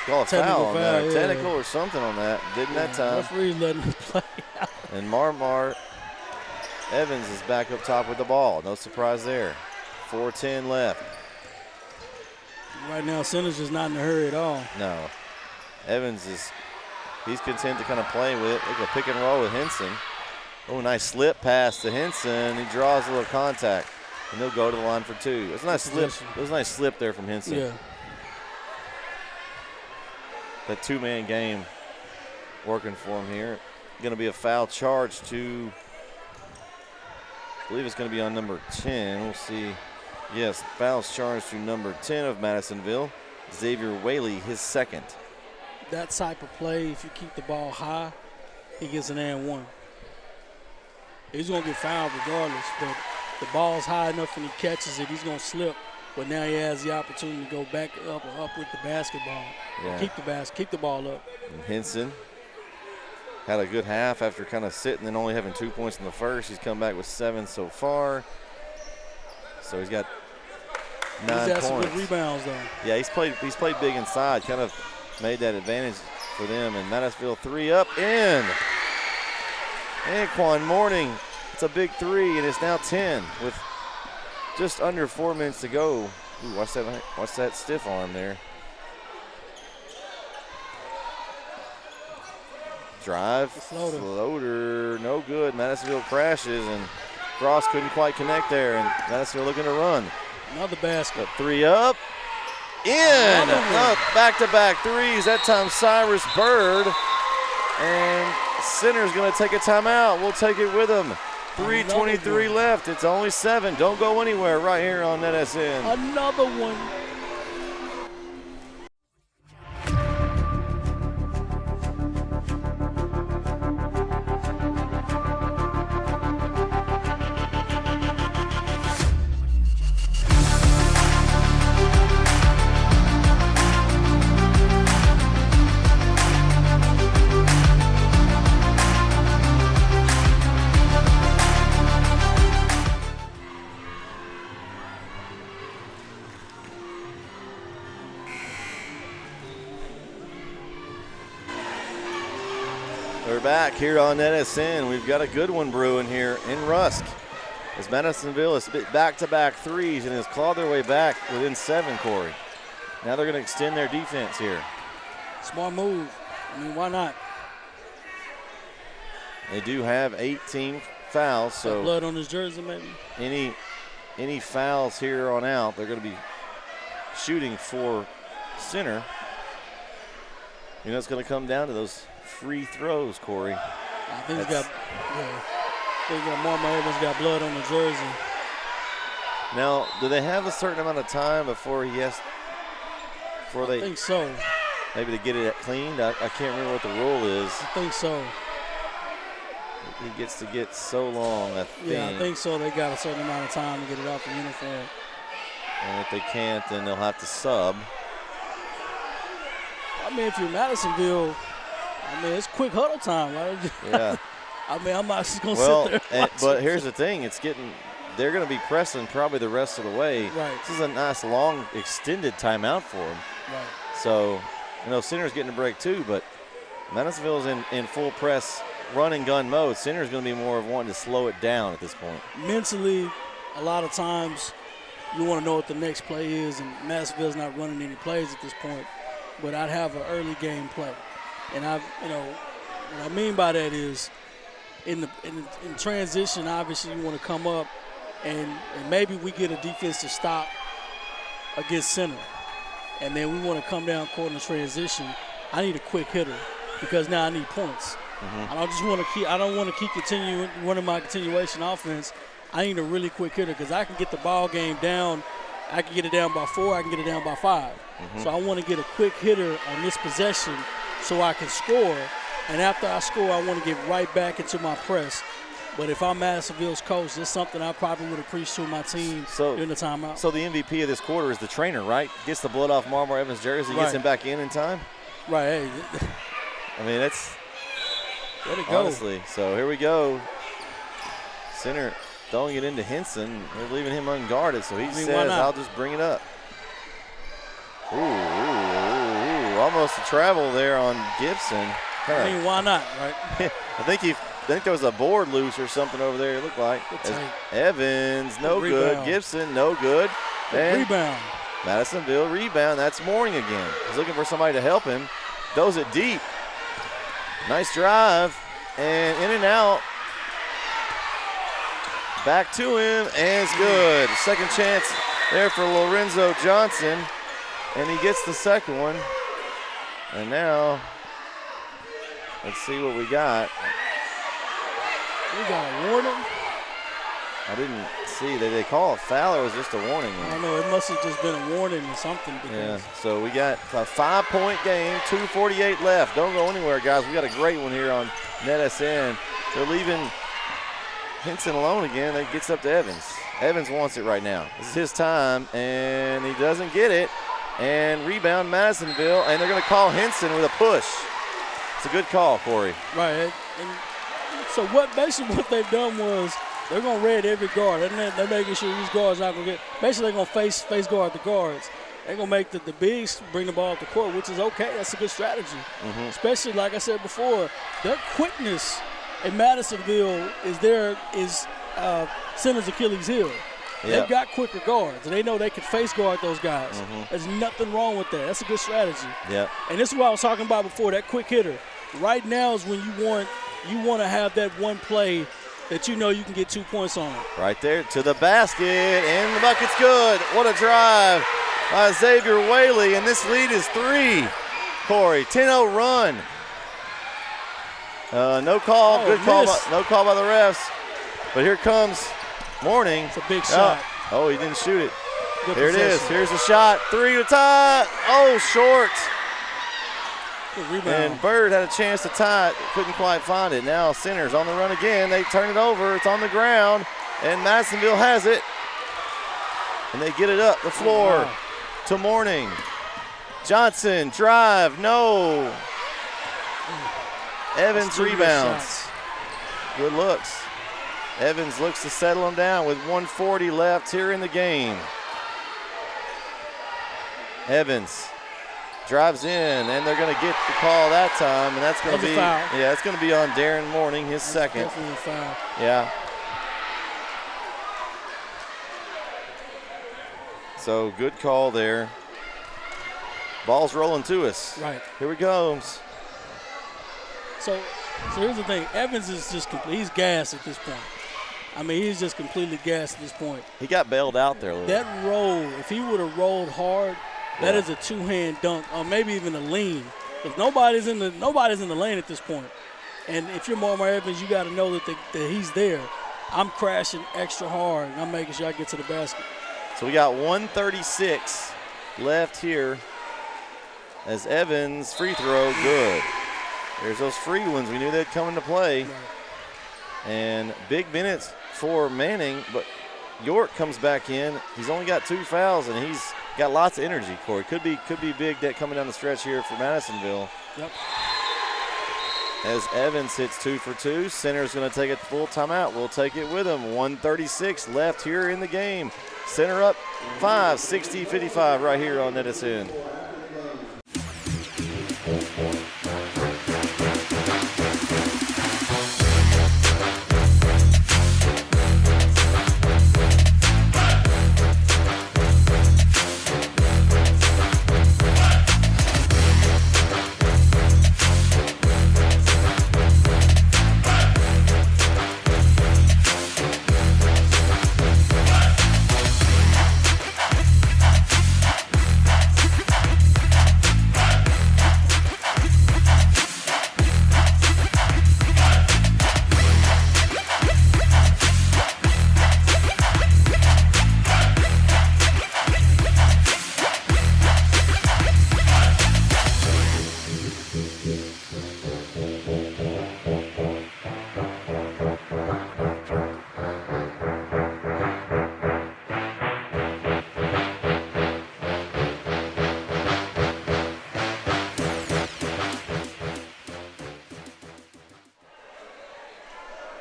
call a foul on that, or technical or something on that. Didn't that time. Referee letting him play out. And Marmar Evans is back up top with the ball. No surprise there. 4:10 left. Right now, Center's just not in a hurry at all. No. Evans he's content to kind of play with it. Look at a pick and roll with Henson. Oh, nice slip pass to Henson. He draws a little contact, and he'll go to the line for two. It's a nice slip. It was a nice slip there from Henson. Yeah. That two-man game working for him here. Going to be a foul charge to, I believe it's going to be on number 10. We'll see. Yes, foul's charged to number 10 of Madisonville, Xavier Whaley, his second. That type of play, if you keep the ball high, he gets an and one. He's going to get fouled regardless, but the ball's high enough and he catches it, he's going to slip. But now he has the opportunity to go back up or up with the basketball. Yeah. Keep the ball up. And Henson had a good half after kind of sitting and only having 2 points in the first. He's come back with 7 so far. So he's got 9 points. He's had some good rebounds, though. Yeah, he's played big inside, kind of made that advantage for them. And Madisonville 3 up, in. Anquan Morning, it's a big 3, and it's now 10 with just under 4 minutes to go. Ooh, watch that stiff arm there. Drive, floater, no good. Madisonville crashes, and Cross couldn't quite connect there, and Madisonville looking to run. Another basket. But 3 up, in. Back-to-back threes. That time Cyrus Bird, and Center's going to take a timeout. We'll take it with them. 3:23 left. It's only 7. Don't go anywhere right here on NETsn. Another one. We're back here on NETsn. We've got a good one brewing here in Rusk, as Madisonville has spit back-to-back threes and has clawed their way back within 7, Corey. Now they're going to extend their defense here. Smart move. I mean, why not? They do have 18 fouls, so blood on his jersey, maybe. Any fouls here on out, they're going to be shooting for Center. You know, it's going to come down to those free throws, Corey. I think he's got Marmar Evans got blood on the jersey. Now, do they have a certain amount of time before I think so. Maybe to get it cleaned? I can't remember what the rule is. I think so. He gets to get so long, I think. Yeah, I think so. They got a certain amount of time to get it off the uniform. And if they can't, then they'll have to sub. I mean, if you're Madisonville, it's quick huddle time, right? Yeah. I'm not just going to sit there. But here's the thing. They're going to be pressing probably the rest of the way. Right. This is a nice, long, extended timeout for them. Right. So, Center's getting a break too, but Madisonville's in full press, run and gun mode. Center's going to be more of wanting to slow it down at this point. Mentally, a lot of times you want to know what the next play is, and Madisonville's not running any plays at this point. But I'd have an early game play. And what I mean by that is in transition, obviously you want to come up and maybe we get a defensive stop against Center. And then we want to come down court in transition. I need a quick hitter because now I need points. Mm-hmm. I don't want to keep continuing running my continuation offense. I need a really quick hitter because I can get the ball game down. I can get it down by 4. I can get it down by 5. Mm-hmm. So I want to get a quick hitter on this possession so I can score. And after I score, I want to get right back into my press. But if I'm Madisonville's coach, it's something I probably would have preached to my team during the timeout. So the MVP of this quarter is the trainer, right? Gets the blood off Marmar Evans' jersey, gets him back in time. Right. Hey. I mean, that's Way to go. honestly. So here we go. Center throwing it into Henson. They're leaving him unguarded, so he says, I'll just bring it up. Ooh, almost a travel there on Gibson. I mean, why not, right? I think there was a board loose or something over there, it looked like. Evans, no good. Gibson, no good. And rebound. Madisonville rebound. That's Mooring again. He's looking for somebody to help him. Throws it deep. Nice drive. And in and out. Back to him, and it's good. Second chance there for Lorenzo Johnson. And he gets the second one. And now, let's see what we got. We got a warning. I didn't see. Did they call a foul or was it just a warning? I don't know. It must have just been a warning or something. Yeah, so we got a 5-point game, 2:48 left. Don't go anywhere, guys. We got a great one here on NETsn. They're leaving Henson alone again. That gets up to Evans. Evans wants it right now. This is his time, and he doesn't get it. And rebound Madisonville, and they're going to call Henson with a push. It's a good call, Corey. Right. And so basically what they've done was they're going to red every guard. They're making sure these guards not going to get – basically they're going to face guard the guards. They're going to make the bigs bring the ball up the court, which is okay. That's a good strategy. Mm-hmm. Especially, like I said before, their quickness in Madisonville is Center's Achilles heel. Yep. They've got quicker guards, and they know they can face guard those guys. Mm-hmm. There's nothing wrong with that. That's a good strategy. Yep. And this is what I was talking about before, that quick hitter. Right now is when you want to have that one play that you know you can get 2 points on. Right there to the basket, and the bucket's good. What a drive by Xavier Whaley, and this lead is 3. Corey, 10-0 run. No call. Good call. No call by the refs. But here comes Morning. It's a big shot. Oh, he didn't shoot it. Good Here possession. it is. Here's the shot. 3 to tie. Oh, short. Good rebound. And Bird had a chance to tie it. Couldn't quite find it. Now Center's on the run again. They turn it over. It's on the ground. And Madisonville has it. And they get it up the floor to Morning. Johnson, drive. No. Evans rebounds. Good looks. Evans looks to settle him down with 1:40 left here in the game. Evans drives in, and they're going to get the call that time, and that's going to be foul. Yeah, it's going to be on Darren Morning, his second. Definitely a foul. Yeah. So good call there. Ball's rolling to us. Right. Here we go. So here's the thing. Evans is just he's gassed at this point. I mean, he's just completely gassed at this point. He got bailed out there a little. That roll, if he would have rolled hard, that is a two-hand dunk, or maybe even a lean. Because nobody's in the lane at this point. And if you're Marmar Evans, you got to know that he's there. I'm crashing extra hard, and I'm making sure I get to the basket. So we got 1:36 left here as Evans free throw good. There's those free ones. We knew they'd come into play. Right. And big minutes for Manning, but York comes back in. He's only got 2 fouls, and he's got lots of energy, Corey. Could be big that coming down the stretch here for Madisonville. Yep. As Evans hits 2 for 2, Center's going to take a full timeout. We'll take it with him. 1:36 left here in the game. Center up 5, 60-55 right here on NETsn.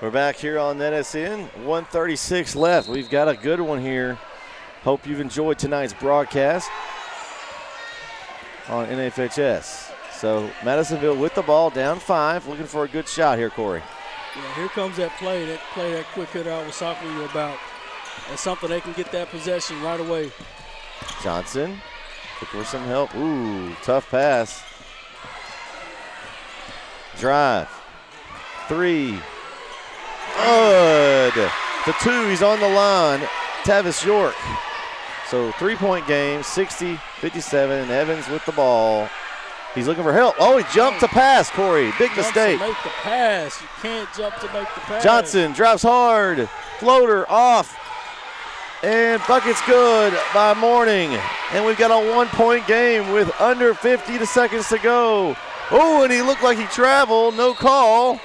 We're back here on NETsn. 1:36 left. We've got a good one here. Hope you've enjoyed tonight's broadcast on NFHS. So Madisonville with the ball, down 5, looking for a good shot here, Corey. Yeah, here comes that play that quick hitter I was talking to you about. That's something they can get that possession right away. Johnson looking for some help. Ooh, tough pass. Drive. 3. Good. The 2, he's on the line. Tavis York. So 3-point game, 60-57, and Evans with the ball. He's looking for help. Oh, he jumped to pass, Corey. Big mistake. Make the pass. You can't jump to make the pass. Johnson drives hard. Floater off. And bucket's good by Morning. And we've got a 1-point game with under 50 seconds to go. Oh, and he looked like he traveled. No call.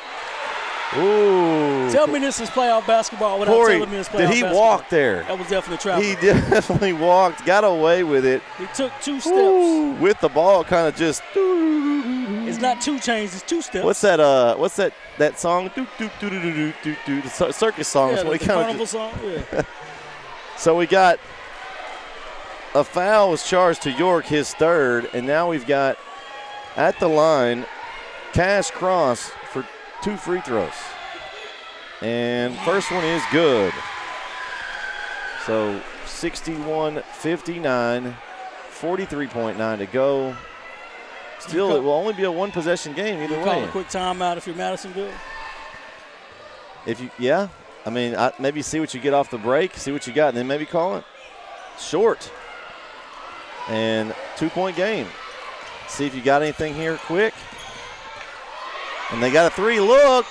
Ooh. Tell me this is playoff basketball without Corey, telling me it's playoff did he basketball. walk there? That was definitely travel. He definitely walked, got away with it. He took 2 steps. Ooh, with the ball kind of just. It's not 2 chains, it's 2 steps. What's that? What's that song? The circus song. Yeah, So the carnival song. Yeah. So we got a foul was charged to York, his 3rd, and now we've got at the line Cash Cross for 2 free throws. And first one is good. So 61-59, 43.9 to go. Still, it will only be a 1-possession game either way. Call a quick timeout if you're Madisonville. Yeah. I mean, maybe see what you get off the break, see what you got, and then maybe call it short. And 2-point game. See if you got anything here quick. And they got a 3. Look.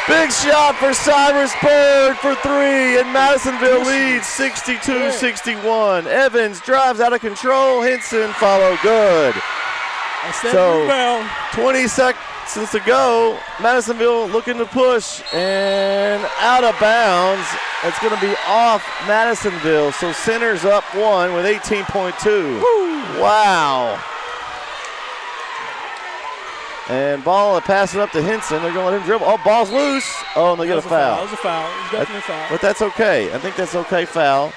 Big shot for Cyrus Bird for 3, and Madisonville leads 62-61. Evans drives out of control. Henson follow good. So rebound. 20 seconds to go. Madisonville looking to push and out of bounds. It's going to be off Madisonville. So Center's up 1 with 18.2. Wow. And ball, pass it up to Henson. They're going to let him dribble. Oh, ball's loose. Oh, and they get a foul. That was a foul. It was definitely a foul. But that's okay. I think that's okay foul. Oh,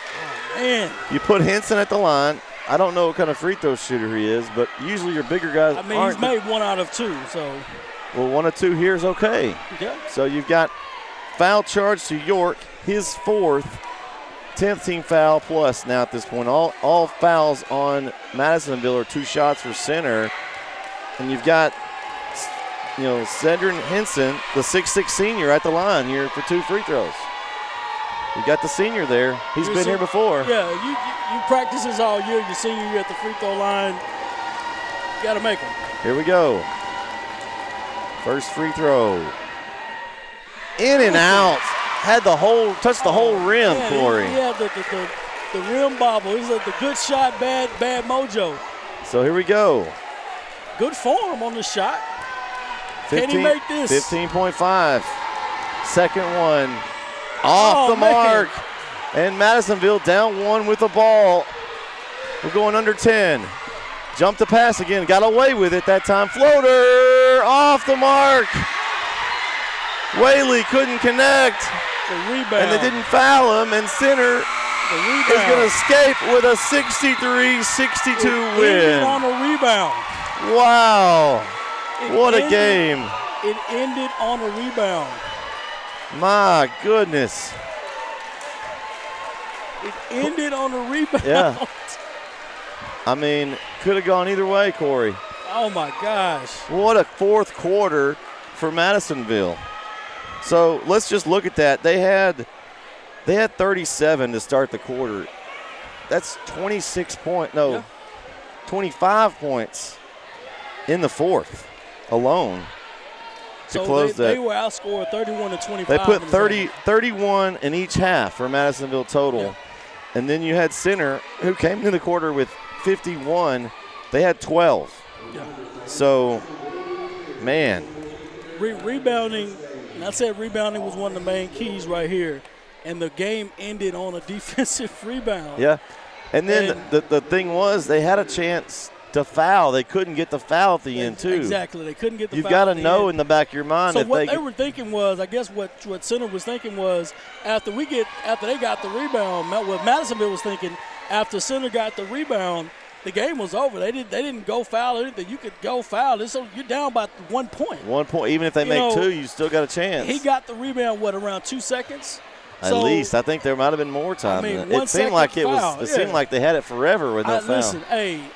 man. You put Henson at the line. I don't know what kind of free throw shooter he is, but usually your bigger guys he's made 1 out of 2, so. Well, 1 or 2 here is okay. Yeah. So you've got foul charge to York, his 4th, 10th team foul plus now at this point. All fouls on Madisonville are 2 shots for Center. And you've got, Cedric Henson, the 6'6 senior at the line here for 2 free throws. You got the senior there. He's been here before. Yeah, you practice this all year. Your senior year at the free throw line, you got to make them. Here we go. First free throw. In and out. Touched the whole rim, Corey. Yeah, the rim bobble. He's like the good shot, bad mojo. So here we go. Good form on the shot. Can he make this? 15.5. Second one. Off the mark. And Madisonville down 1 with the ball. We're going under 10. Jump the pass again. Got away with it that time. Floater. Off the mark. Whaley couldn't connect. The rebound. And they didn't foul him. And Center is going to escape with a 63-62 win. On a rebound. Wow. What a game. It ended on a rebound. My goodness. It ended on a rebound. Yeah. I mean, could have gone either way, Corey. Oh, my gosh. What a 4th quarter for Madisonville. So let's just look at that. They had 37 to start the quarter. That's 25 points in the 4th alone to close that. They were outscored 31-25. They put 31 in each half for Madisonville total. Yeah. And then you had Center, who came into the quarter with 51. They had 12. Yeah. So, man. Rebounding, and I said rebounding was one of the main keys right here. And the game ended on a defensive rebound. Yeah. And then the thing was they had a chance to foul. They couldn't get the foul at the end, too. Exactly. They couldn't get the You've foul. got to know in the back of your mind so if what they were thinking was, I guess what Center was thinking was, after they got the rebound, what Madisonville was thinking, after Center got the rebound, the game was over. They didn't go foul or anything. You could go foul. So you're down by 1 point. 1 point. Even if they make 2, you still got a chance. He got the rebound, around 2 seconds? At least. I think there might have been more time. It seemed like seemed like they had it forever with no foul. Listen,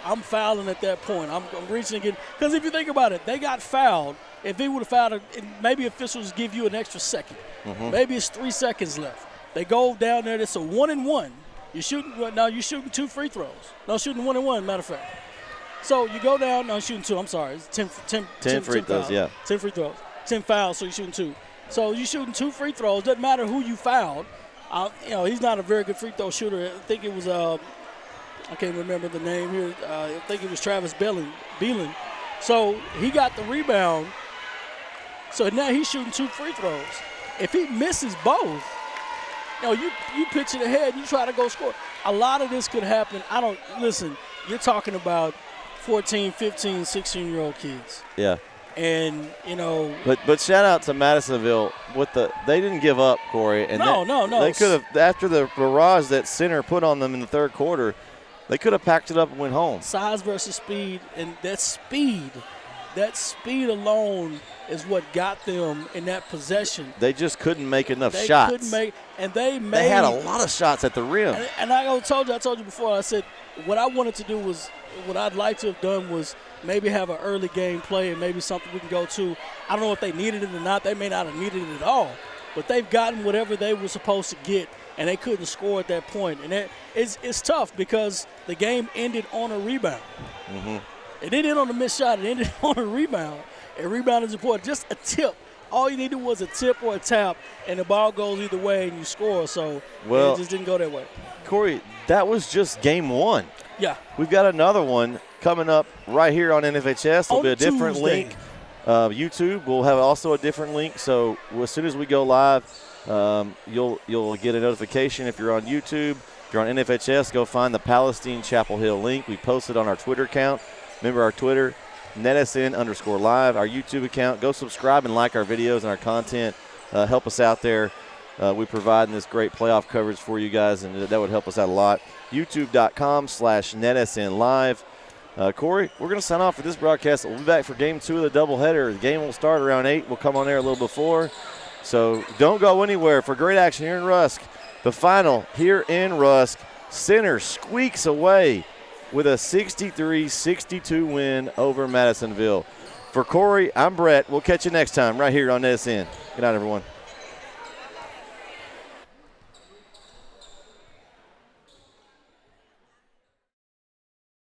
I'm fouling at that point. I'm reaching again. Because if you think about it, they got fouled. If he would have fouled, maybe officials give you an extra second. Maybe it's 3 seconds left. They go down there. It's a 1-and-1. You're shooting 2 free throws. No, shooting 1-and-1, matter of fact. So you go down. No, shooting 2. I'm sorry. It's 10 free throws, yeah. 10 free throws. 10 fouls, so you're shooting 2. So you're shooting 2 free throws. Doesn't matter who you fouled. He's not a very good free throw shooter. I think it was I can't remember the name here. I think it was Travis Beelan. So he got the rebound. So now he's shooting 2 free throws. If he misses both, you pitch it ahead. You try to go score. A lot of this could happen. Listen. You're talking about 14, 15, 16-year-old kids. Yeah. And but shout out to Madisonville they didn't give up, Corey. And no. They could have, after the barrage that Center put on them in the third quarter, they could have packed it up and went home. Size versus speed, and that speed alone is what got them in that possession. They just couldn't make enough shots. They had a lot of shots at the rim. And I told you before. I said what I wanted to do was, what I'd like to have done was maybe have an early game play and maybe something we can go to. I don't know if they needed it or not. They may not have needed it at all. But they've gotten whatever they were supposed to get, and they couldn't score at that point. And it's tough because the game ended on a rebound. It didn't end on a missed shot. It ended on a rebound. A rebound is important. Just a tip. All you needed was a tip or a tap, and the ball goes either way and you score. So it just didn't go that way. Corey, that was just game 1. Yeah. We've got another one coming up right here on NFHS. There'll be a different Tuesday. link. YouTube will have also a different link. So as soon as we go live, you'll get a notification if you're on YouTube. If you're on NFHS, go find the Palestine Chapel Hill link. We posted on our Twitter account. Remember our Twitter, NETsn_live, our YouTube account. Go subscribe and like our videos and our content. Help us out there. We're providing this great playoff coverage for you guys, and that would help us out a lot. YouTube.com/NETsnLive. Corey, we're going to sign off for this broadcast. We'll be back for game 2 of the doubleheader. The game will start around 8. We'll come on there a little before. So don't go anywhere for great action here in Rusk. The final here in Rusk. Center squeaks away with a 63-62 win over Madisonville. For Corey, I'm Bret. We'll catch you next time right here on NETsn. Good night, everyone.